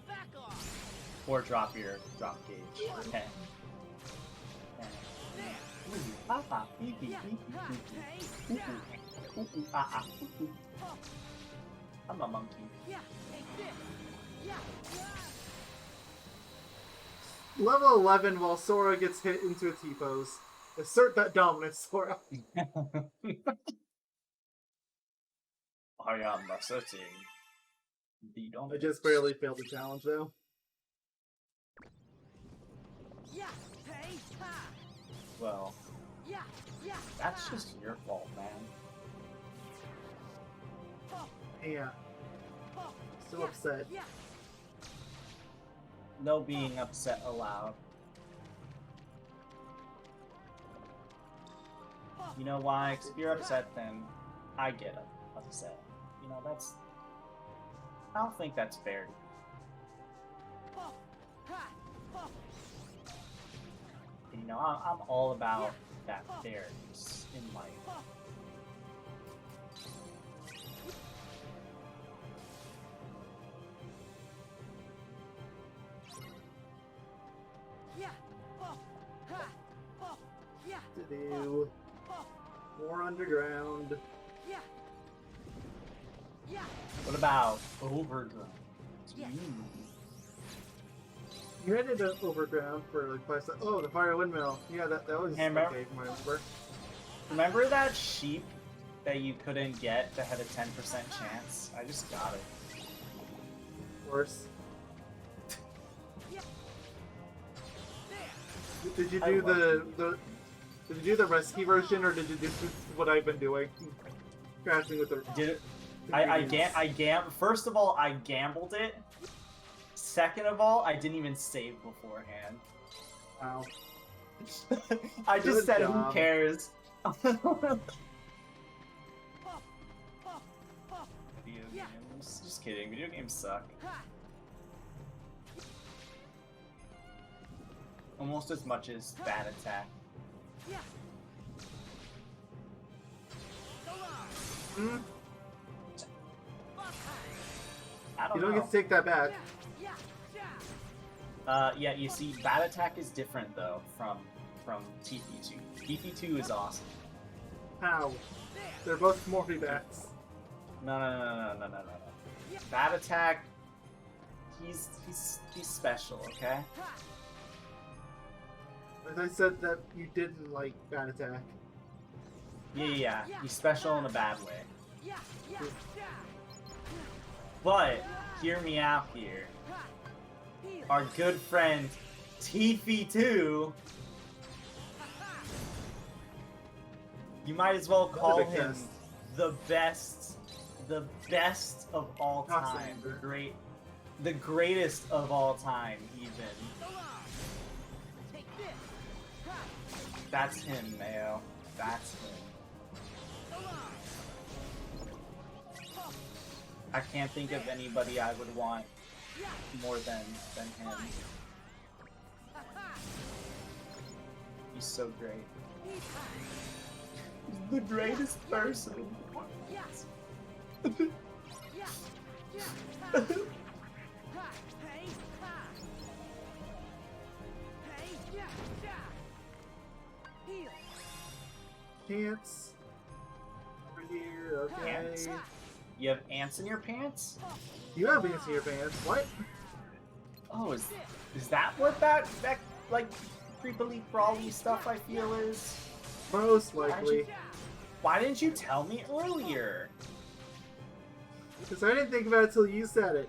Back off. Or drop your drop gauge. Okay. Ooh, ah, ah, beep, beep, Yeah. beep, beep, Ha. beep, Hey. beep. Yeah. Ooh, ooh, ooh, ah, ah, ooh, ooh. I'm a monkey. Yeah. Take this. Yeah. Level 11 while Sora gets hit into a T-pose. Assert that dominance, Sora. I am asserting the I dominance. just barely failed the challenge, though. Yeah. Hey. Ha. Well, Yeah. Yeah. that's Ha. just your fault, man. Oh. Yeah, Oh. still Yeah. upset. Yeah. No being upset allowed. Oh. You know why? 'Cause if you're upset, then I get upset. You know, that's... I don't think that's fair. Oh. Ha. Oh. You know, I'm all about that fairness in life. Oh. Yeah. Oh. Ha. Oh. Yeah. To do Oh. more underground. Yeah. Yeah. What about overgrown? Yeah. You headed to overground for like 5 seconds. Oh, the fire windmill. Yeah, that was Hey, remember- okay from what I remember. Remember that sheep that you couldn't get that had a 10% chance? I just got it. Of course. Yeah. There. Did you I do love did you do the rescue version, or did you do what I've been doing? Crafting with the Did it? ingredients? First of all, I gambled it. Second of all, I didn't even save beforehand. Wow. I just Good said, job. who cares? Video Oh. Oh. Yeah. games. Just kidding. Video games suck. Ha. Almost as much as Bad Attack. Yeah. Soras. Hmm? I don't You don't know. get to take that back. Yeah. Yeah. Yeah. Yeah, you see, Bad Attack is different though from TP2. TP2 is awesome. How? There. They're both Morty bats. No. Bad Attack, he's special, okay? Ha. As I said that you didn't like Bat Attack. Yeah. He's special in a bad way. Yeah. Yeah. Yeah. But hear me out here. Ha. Heal. Our good friend TP2, you might as well call Another big him test. the best of all Awesome. time. The greatest of all time, even. Soras. Take this. Ha. That's him, Mayo. That's him. Soras. Oh. I can't think of anybody I would want Yeah. more than him. Ha. Ha. He's so great. He's high. He's the greatest person. Yeah. Yeah. Yeah. Ha. Ha. Hey. Ha. Hey. Yeah. Yeah. Heal. Pants. Over here, okay. Pants? You have ants in your pants? You have pants in your pants. What? Oh, is that what that like creepily crawly stuff I feel is? Most likely. Why didn't you tell me earlier? Because I didn't think about it till you said it.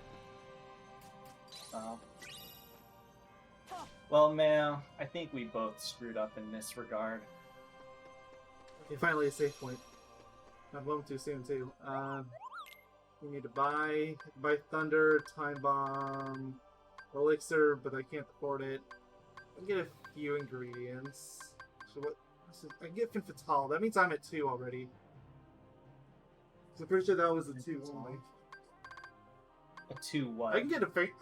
Oh. Well, man, I think we both screwed up in this regard. Okay, finally a safe point. Not a moment too soon, too. We need to buy Thunder, Time Bomb, Elixir, but I can't afford it. I can get a few ingredients. So what? I can get Fin Fatale. That means I'm at 2 already. So I'm pretty sure that was a 2 only. A 2 what? I can get a fake.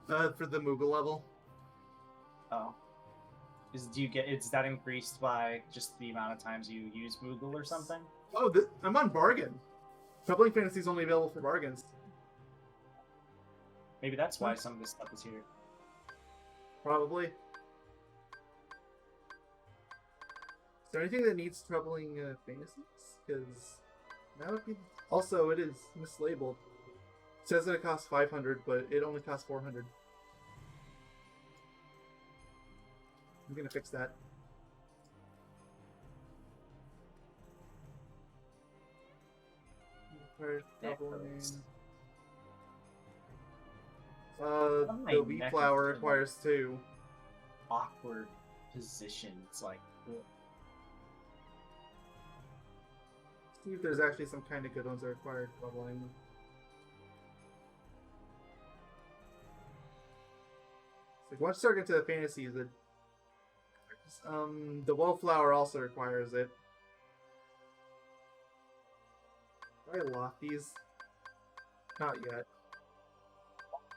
For the Moogle level. Oh. Is that increased by just the amount of times you use Moogle or something? Oh, I'm on bargain. Troubling Fantasy is only available for bargains. Maybe that's why some of this stuff is here. Probably. Is there anything that needs Troubling Fantasies? Because that would be... Also, it is mislabeled. It says that it costs 500, but it only costs 400. I'm gonna fix that. The wheat flour requires 2. Awkward position. It's like, ugh. See if there's actually some kind of good ones that require doubling. It's like once you start into the fantasies, the wallflower also requires it. Do I lock these? Not yet.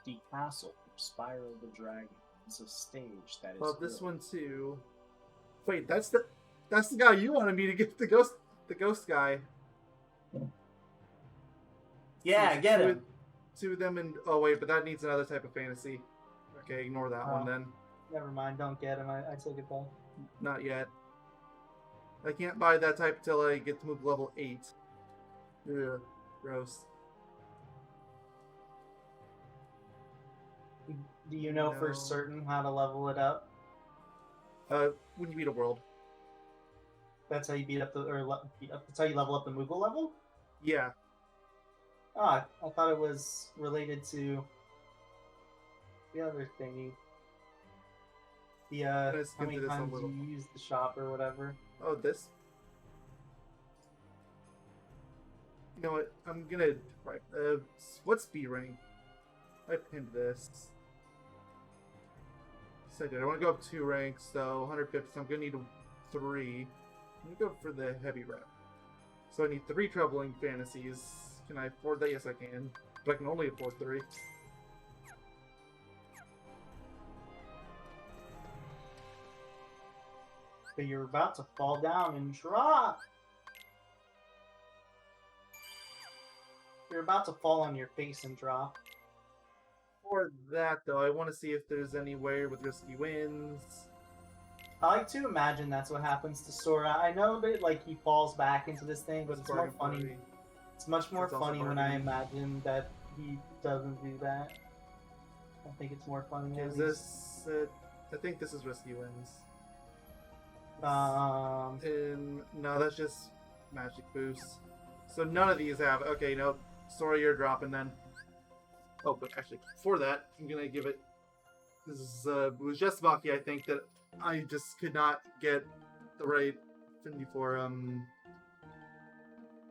The castle, Spiral the Dragon. It's a stage that is. Well, this good. one too. Wait, that's the guy you wanted me to get, the ghost guy. Yeah, get him. Two of them and oh wait, but that needs another type of fantasy. Okay, ignore that one then. Never mind, don't get him. I take it back. Not yet. I can't buy that type until I get to move level 8. Ugh, gross. Do you know for certain how to level it up? When you beat a world. That's how you beat up that's how you level up the Moogle level? Yeah. Ah, I thought it was related to the other thingy. The how many times you use the shop or whatever. Oh, this? You know what? I'm gonna... Right, what's B rank? I pinned this. Second, I want to go up 2 ranks, so 150, so I'm gonna need 3. I'm gonna go for the heavy rep. So I need 3 troubling fantasies. Can I afford that? Yes, I can. But I can only afford 3. But you're about to fall down and drop. You're about to fall on your face and drop. For that, though, I want to see if there's anywhere with risky wins. I like to imagine that's what happens to Sora. I know that like he falls back into this thing, but it's more funny. It's much more funny when I imagine that he doesn't do that. I think it's more funny. Is this? I think this is risky wins. And no, that's just magic boost. So none of these have. Okay, no, Sora, you're dropping then. Oh, but actually, before that, I'm gonna give it. This is it was just Baki, I think, that I just could not get the right affinity for.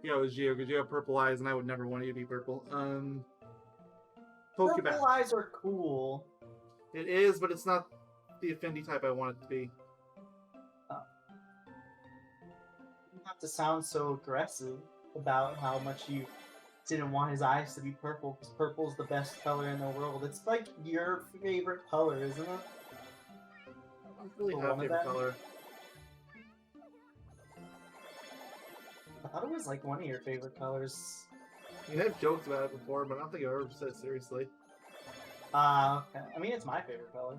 Yeah, it was Geo, because you have purple eyes, and I would never want you to be purple. Pokeball. Purple eyes are cool. It is, but it's not the affinity type I want it to be. You don't have to sound so aggressive about how much you didn't want his eyes to be purple, because purple's the best color in the world. It's like your favorite color, isn't it? I don't really have a favorite color. I thought it was like one of your favorite colors. I mean, I've joked about it before, but I don't think I've ever said it seriously. Okay. I mean, it's my favorite color.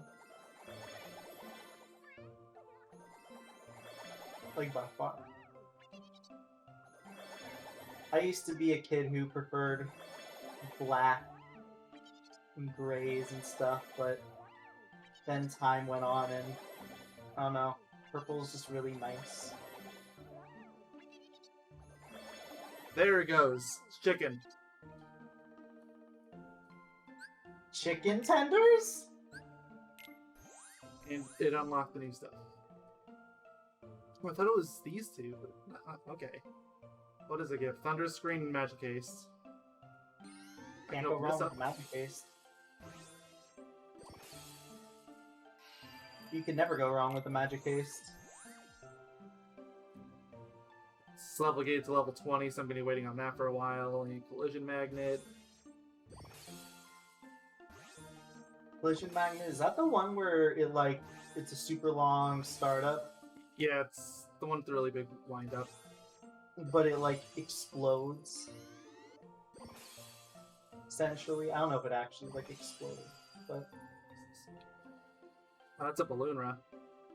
Like, by far. I used to be a kid who preferred black and grays and stuff, but then time went on and, I don't know, purple is just really nice. There it goes. It's chicken. Chicken tenders? And it unlocked the new stuff. Oh, I thought it was these two, but okay. What does it give? Thunder Screen and Magic Haste. Can't go wrong with Magic Haste. You can never go wrong with the Magic Haste. It's level gated to level 20, so I'm going to be waiting on that for a while. And Collision Magnet. Collision Magnet, is that the one where it like it's a super long startup, Yeah, it's the one with the really big wind up. but it like explodes. Essentially, I don't know if it actually like exploded, but Oh, that's a balloon rush.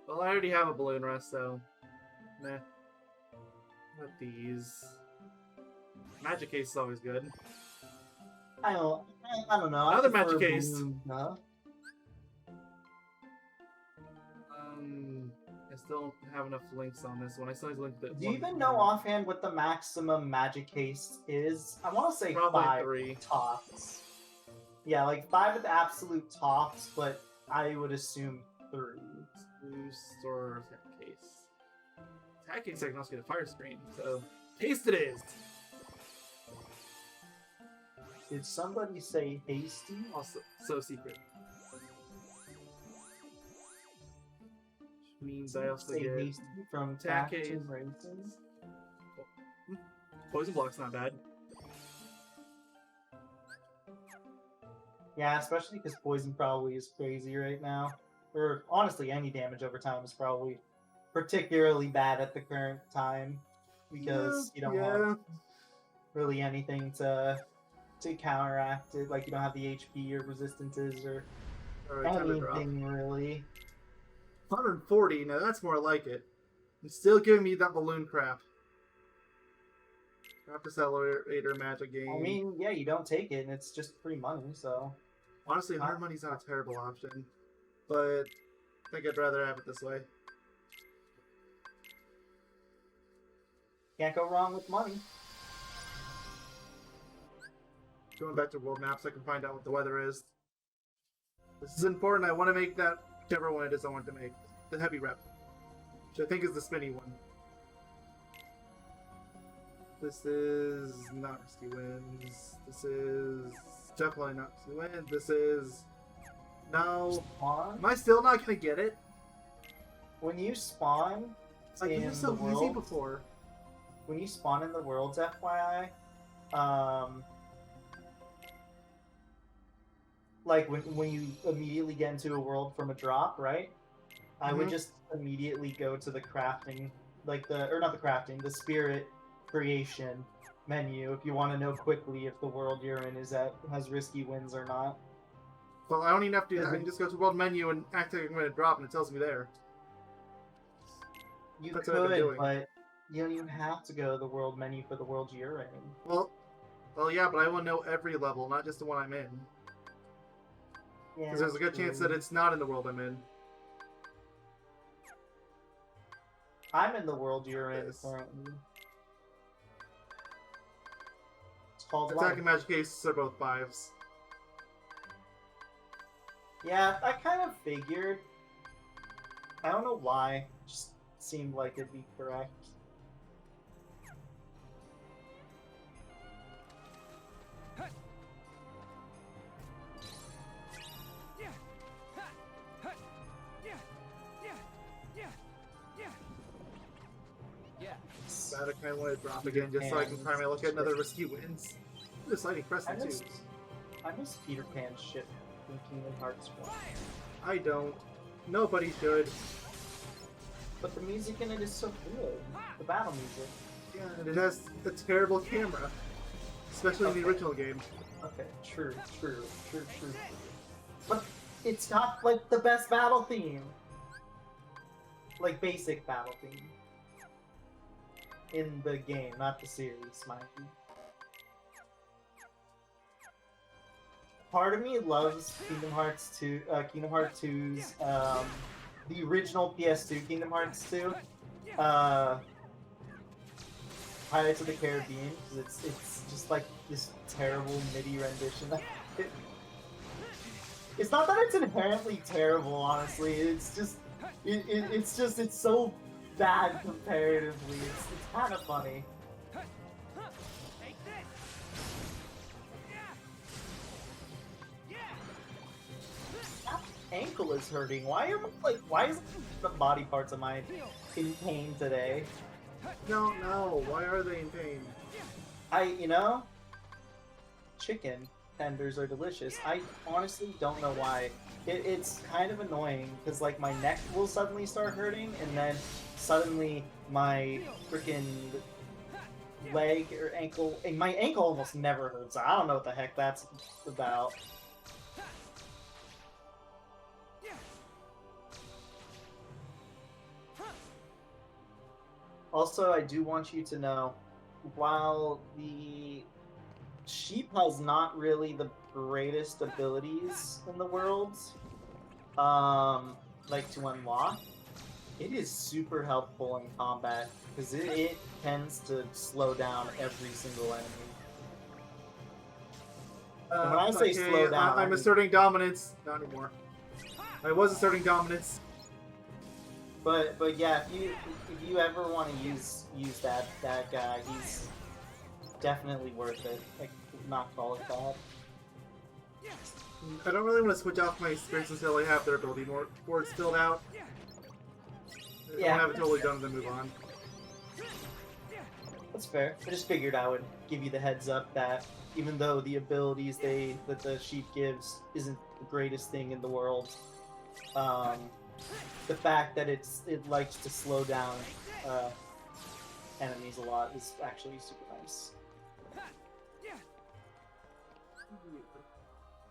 Well, I already have a balloon rush, so meh. Not these. Magic case is always good. I don't know. Another I prefer magic case. balloon, huh? I still don't have enough links on this one. I still need to link the. Do you even know offhand what the maximum magic case is? I want to say Probably 5 3. tops. Yeah, like 5 at the absolute tops, but I would assume 3. Blue store attack case. Attack case I can also get a fire screen, so taste it is. Did somebody say hasty? Also, so secret. Which means I also Say get hasty from attack Captain case. Races. Poison block's not bad. Yeah, especially because poison probably is crazy right now. Or honestly, any damage over time is probably particularly bad at the current time because you don't have really anything to counteract it. Like you don't have the HP or resistances or Alright, time to drop. anything really. 140, now that's more like it. And still giving me that balloon crap. Crap accelerator magic game. I mean, yeah, you don't take it, and it's just free money. So honestly, hard money's not a terrible option, but I think I'd rather have it this way. can't go wrong with money. Going back to world maps, I can find out what the weather is. This is important. I want to make that whichever one it is I want to make. The heavy rep, which I think is the spinny one. This is not risky wins. This is definitely not risky wins. This is no. Spawn? Am I still not gonna get it? When you spawn Like in this was so the easy world, before. when you spawn in the worlds, FYI, like when you immediately get into a world from a drop, right? I would just immediately go to the crafting, like not the crafting, the spirit creation menu if you want to know quickly if the world you're in has risky wins or not. Well, I don't even have to do that. I can just go to world menu and act like I'm going to drop, and it tells me there. You That's what I've been could, doing. but you don't even have to go to the world menu for the world you're in. Well, yeah, but I want to know every level, not just the one I'm in. Yeah, Because there's a good chance that it's not in the world I'm in. I'm in the world you're in Yes. currently. It's called Attack life. and magic cases are both 5s. Yeah, I kind of figured. I don't know why. Just seemed like it'd be correct. That I kind of want to drop again just so I can try my look at another risky wins. This lighting I crescent too. miss Peter Pan's ship in Kingdom Hearts 1. I don't. Nobody should. But the music in it is so good. The battle music. Yeah, and it has a terrible camera. Especially in the original game. Okay, true. But it's got, like, the best battle theme. Like, basic battle theme. In the game, not the series, Mikey. Part of me loves Kingdom Hearts 2, Kingdom Hearts 2's, the original PS2 Kingdom Hearts 2, Pirates of the Caribbean, because it's just like this terrible MIDI rendition. It's not that it's inherently terrible, honestly. It's just, it's so bad comparatively. It's kind of funny. That ankle is hurting. Why is the body parts of mine in pain today? No, why are they in pain? Chicken. tenders are delicious. I honestly don't know why. It's kind of annoying because like my neck will suddenly start hurting, and then suddenly my freaking leg or ankle, and my ankle almost never hurts. I don't know what the heck that's about. Also, I do want you to know, while the sheep has not really the greatest abilities in the world, like to unlock, it is super helpful in combat because it tends to slow down every single enemy. And when I say slow down, I'm asserting dominance. Not anymore. I was asserting dominance. But yeah, if you ever want to use that guy, he's definitely worth it. I could not call it bad. I don't really want to switch off my experience until I have their ability boards filled out. If I don't have it totally done, then move on. That's fair. I just figured I would give you the heads up that even though the abilities that the sheep gives isn't the greatest thing in the world, the fact that it likes to slow down enemies a lot is actually super nice.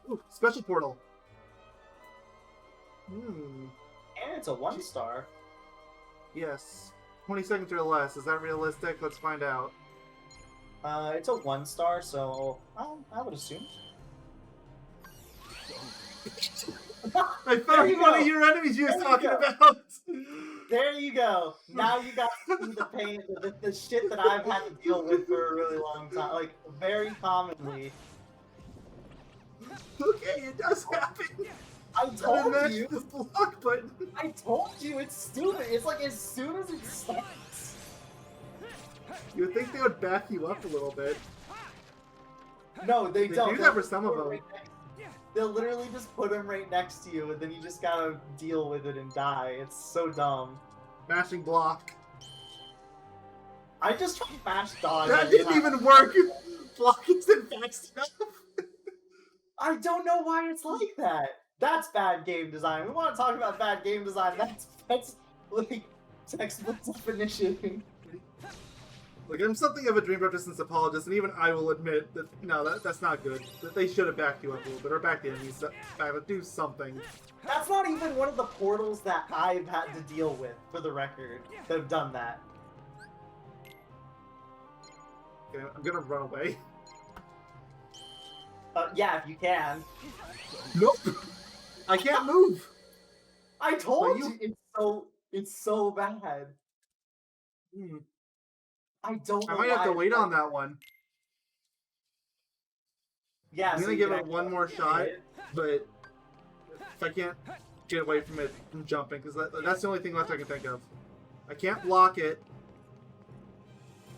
Ooh, special portal. Hmm. And it's a 1-star. Yes. 20 seconds or less. Is that realistic? Let's find out. It's a 1-star, so I would assume. I found one of your enemies you were talking about! There you go. Now you got to see the pain, the shit that I've had to deal with for a really long time. Like, very commonly. Okay, it does happen. I told Imagine you. this block button. I told you, it's stupid. It's like as soon as it starts. You would think they would back you up a little bit. No, they They don't. do that for some of them. They'll literally just put them right next to you, and then you just gotta deal with it and die. It's so dumb. Mashing block. I just tried to mash dodge. That every didn't time. even work. Block isn't fast enough. I don't know why it's like that. That's bad game design. We want to talk about bad game design. That's like textbook definition. Like, I'm something of a Dream Distance apologist, and even I will admit that no, that's not good. That they should have backed you up a little bit, or backed the enemies back, do something. That's not even one of the portals that I've had to deal with, for the record, that have done that. Okay, I'm gonna run away. Yeah, if you can. Nope. I can't move. I told Well, you, it's so bad. Hmm. I don't know I might have to why wait it's on like that one. Yeah, I'm so gonna you give can it one more shot, but if I can't get away from it from jumping, because that's the only thing left I can think of. I can't block it.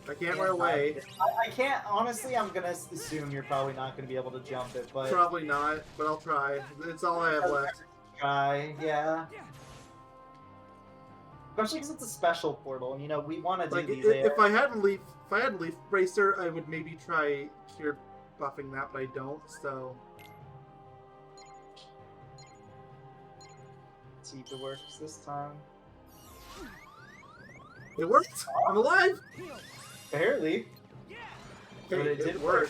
I can't run away. I can't, honestly, I'm gonna assume you're probably not gonna be able to jump it, but... Probably not, but I'll try. It's all I have left. Try, yeah. Especially because it's a special portal, and you know, we want to do Like, these if I had Leaf Bracer, I would maybe try cure buffing that, but I don't, so... Let's see if it works this time. It worked! I'm alive! Barely. But Hey, it did work. work.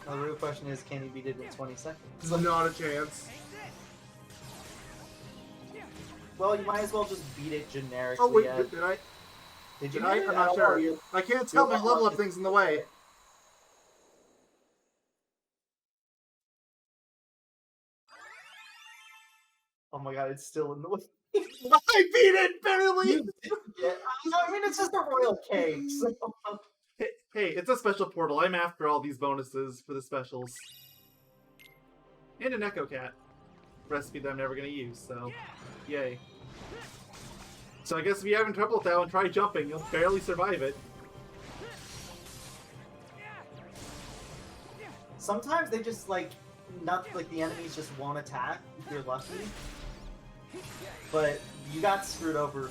Now, the real question is, can you beat it in 20 seconds? Not a chance. Well, you might as well just beat it generically. Oh wait, as... did I? Did you? Did I? beat it? I'm not don't know, sure. I can't tell my level up things in the way. Oh my god, it's still in the way. I beat it barely. Yeah, I mean, it's just a royal cake. So... Hey, it's a special portal. I'm after all these bonuses for the specials. And an Echo Cat. Recipe that I'm never going to use, so yay. So I guess if you're having trouble with that one, try jumping. You'll barely survive it. Sometimes they just, like, not, like, the enemies just won't attack if you're lucky. But you got screwed over,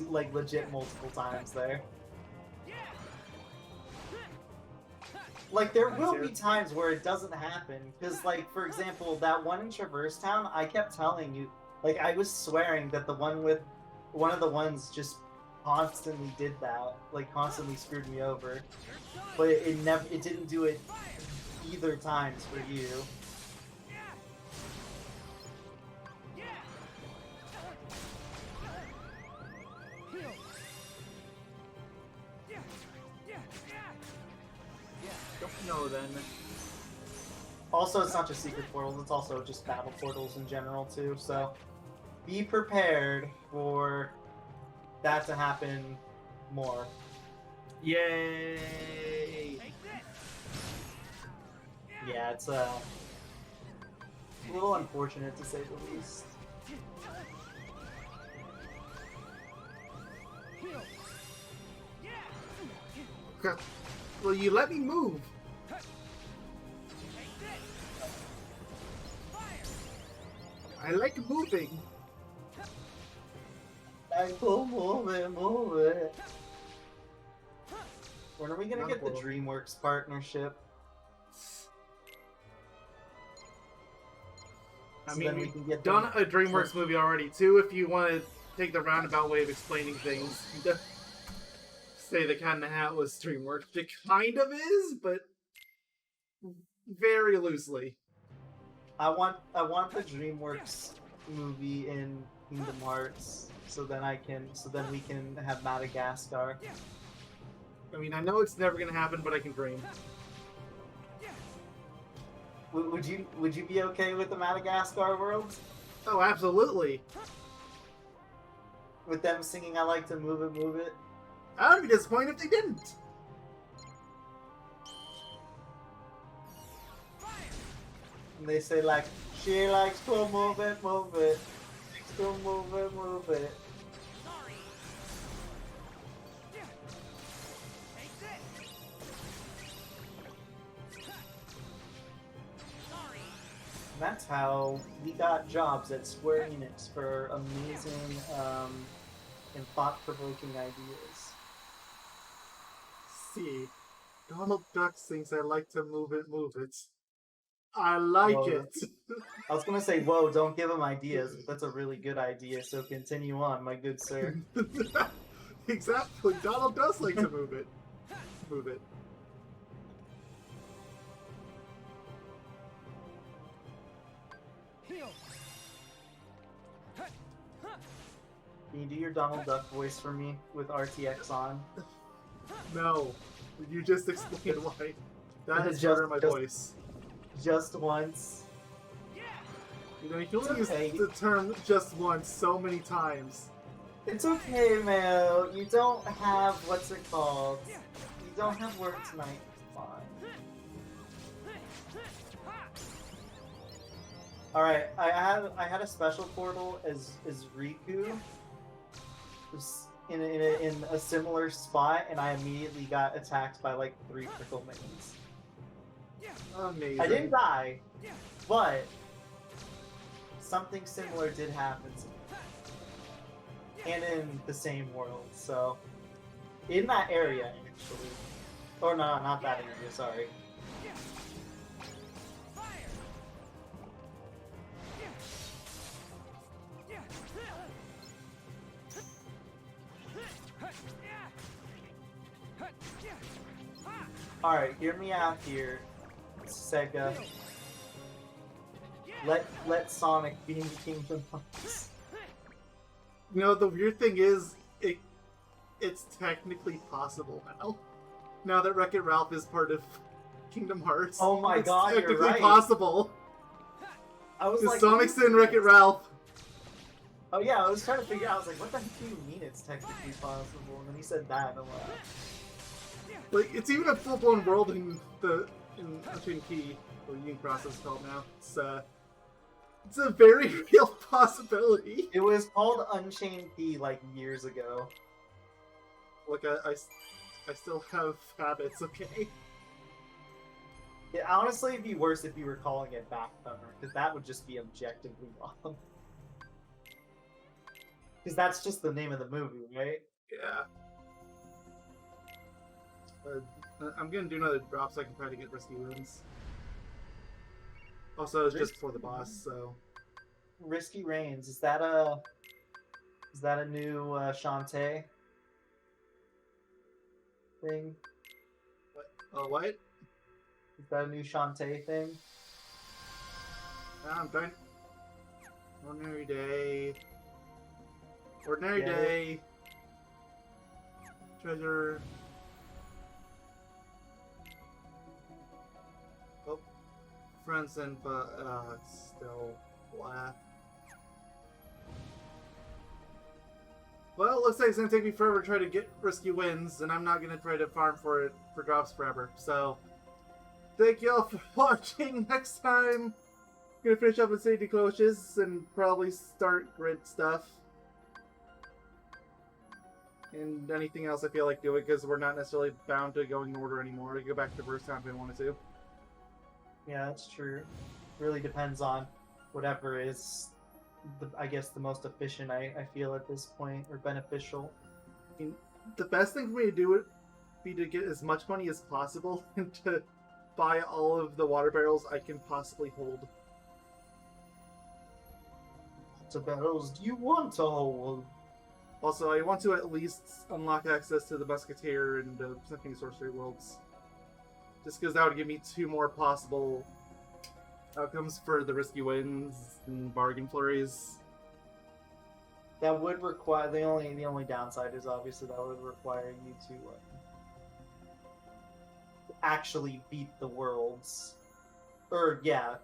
like, legit multiple times there. Like, there will be times where it doesn't happen. Because, like, for example, that one in Traverse Town, I kept telling you, like, I was swearing that one of the ones just constantly did that. Like, constantly screwed me over. But it didn't do it either times for you. Don't know then. Also, it's not just secret portals, it's also just battle portals in general, too, so be prepared for that to happen more. Yay! Yeah, it's a little unfortunate to say the least. Well, you let me move. I like moving. I go move it. When are we gonna get the DreamWorks partnership? I So mean, then we can get done them- a DreamWorks movie already too. If you want to take the roundabout way of explaining things, say the Cat in the Hat was DreamWorks. It kind of is, but very loosely. I want the DreamWorks movie in Kingdom Hearts, so then we can have Madagascar. I mean, I know it's never gonna happen, but I can dream. Would you be okay with the Madagascar world? Oh, absolutely. With them singing "I like to move it, move it"? I would be disappointed if they didn't. And they say like, "She likes to move it, move it, likes to move it, move it." And that's how we got jobs at Square Enix for amazing and thought-provoking ideas. See, Donald Duck thinks I like to move it, move it. I like Whoa. it. I was gonna say, whoa, don't give him ideas, but that's a really good idea, so continue on, my good sir. Exactly. Donald does like to move it. Move it. Can you do your Donald Duck voice for me with RTX on? No. You just explained why. That is Just- better in my just- voice. Just once. You know, you can only It's okay. use the term just once so many times. It's okay, Mayo. You don't have, what's it called? You don't have work tonight. It's fine. Alright, I had a special portal as Riku. Was in a similar spot, and I immediately got attacked by like 3 prickle minions. Amazing. I didn't die, but something similar did happen to me. And in the same world, so in that area actually. Or no, not that area, sorry. Alright, hear me out here, Sega. Let Sonic be in Kingdom Hearts. You know, the weird thing is, it's technically possible now. Now that Wreck-It Ralph is part of Kingdom Hearts. Oh my God, it's you're technically right. possible. I was Because like, Sonic's in Wreck-It Ralph. oh yeah, I was trying to figure out, I was like, what the heck do you mean it's technically possible? And then he said that, and I'm like, Like, it's even a full-blown world in Unchained Key, or Union Cross is called now. It's a very real possibility. it was called Unchained Key like years ago. Look, I still have habits, okay? It honestly it'd be worse if you were calling it Backcomer, because that would just be objectively wrong. Because that's just the name of the movie, right? Yeah. I'm gonna do another drop so I can try to get risky wins. Also, it's just for the boss, so... Risky Reigns, is that a new Shantae thing? What? Is that a new Shantae thing? I'm trying... Ordinary day... Ordinary Get it? day... Treasure... Oh. Friends and... still... Plat. Well, it looks like it's gonna take me forever to try to get risky wins, and I'm not gonna try to farm for it for drops forever. So, thank y'all for watching. Next time, gonna finish up with Cite Clotches and probably start grid stuff. And anything else I feel like doing, because we're not necessarily bound to going in order anymore. We can go back to first time if we wanted to. Yeah, that's true. Really depends on whatever is, I guess, the most efficient, I feel, at this point, or beneficial. I mean, the best thing for me to do would be to get as much money as possible and to buy all of the water barrels I can possibly hold. What barrels do you want to hold? Also, I want to at least unlock access to the Musketeer and the Symphony Sorcery Worlds. Just because that would give me 2 more possible outcomes for the risky wins and bargain flurries. That would require, the only downside is obviously that would require you to actually beat the worlds. Or yeah,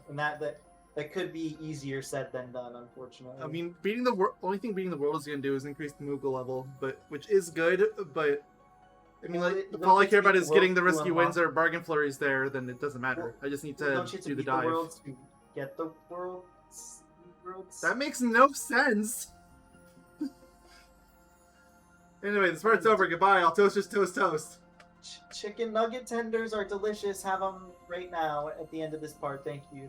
and that could be easier said than done, unfortunately. I mean, beating the only thing beating the world is going to do is increase the Moogle level, which is good, but I mean, like, if all I care about is getting the risky wins or bargain flurries there, then it doesn't matter. I just need to do the dive. To get the worlds. That makes no sense. Anyway, this part's over. Goodbye. I'll toast. Chicken nugget tenders are delicious. Have them right now at the end of this part. Thank you.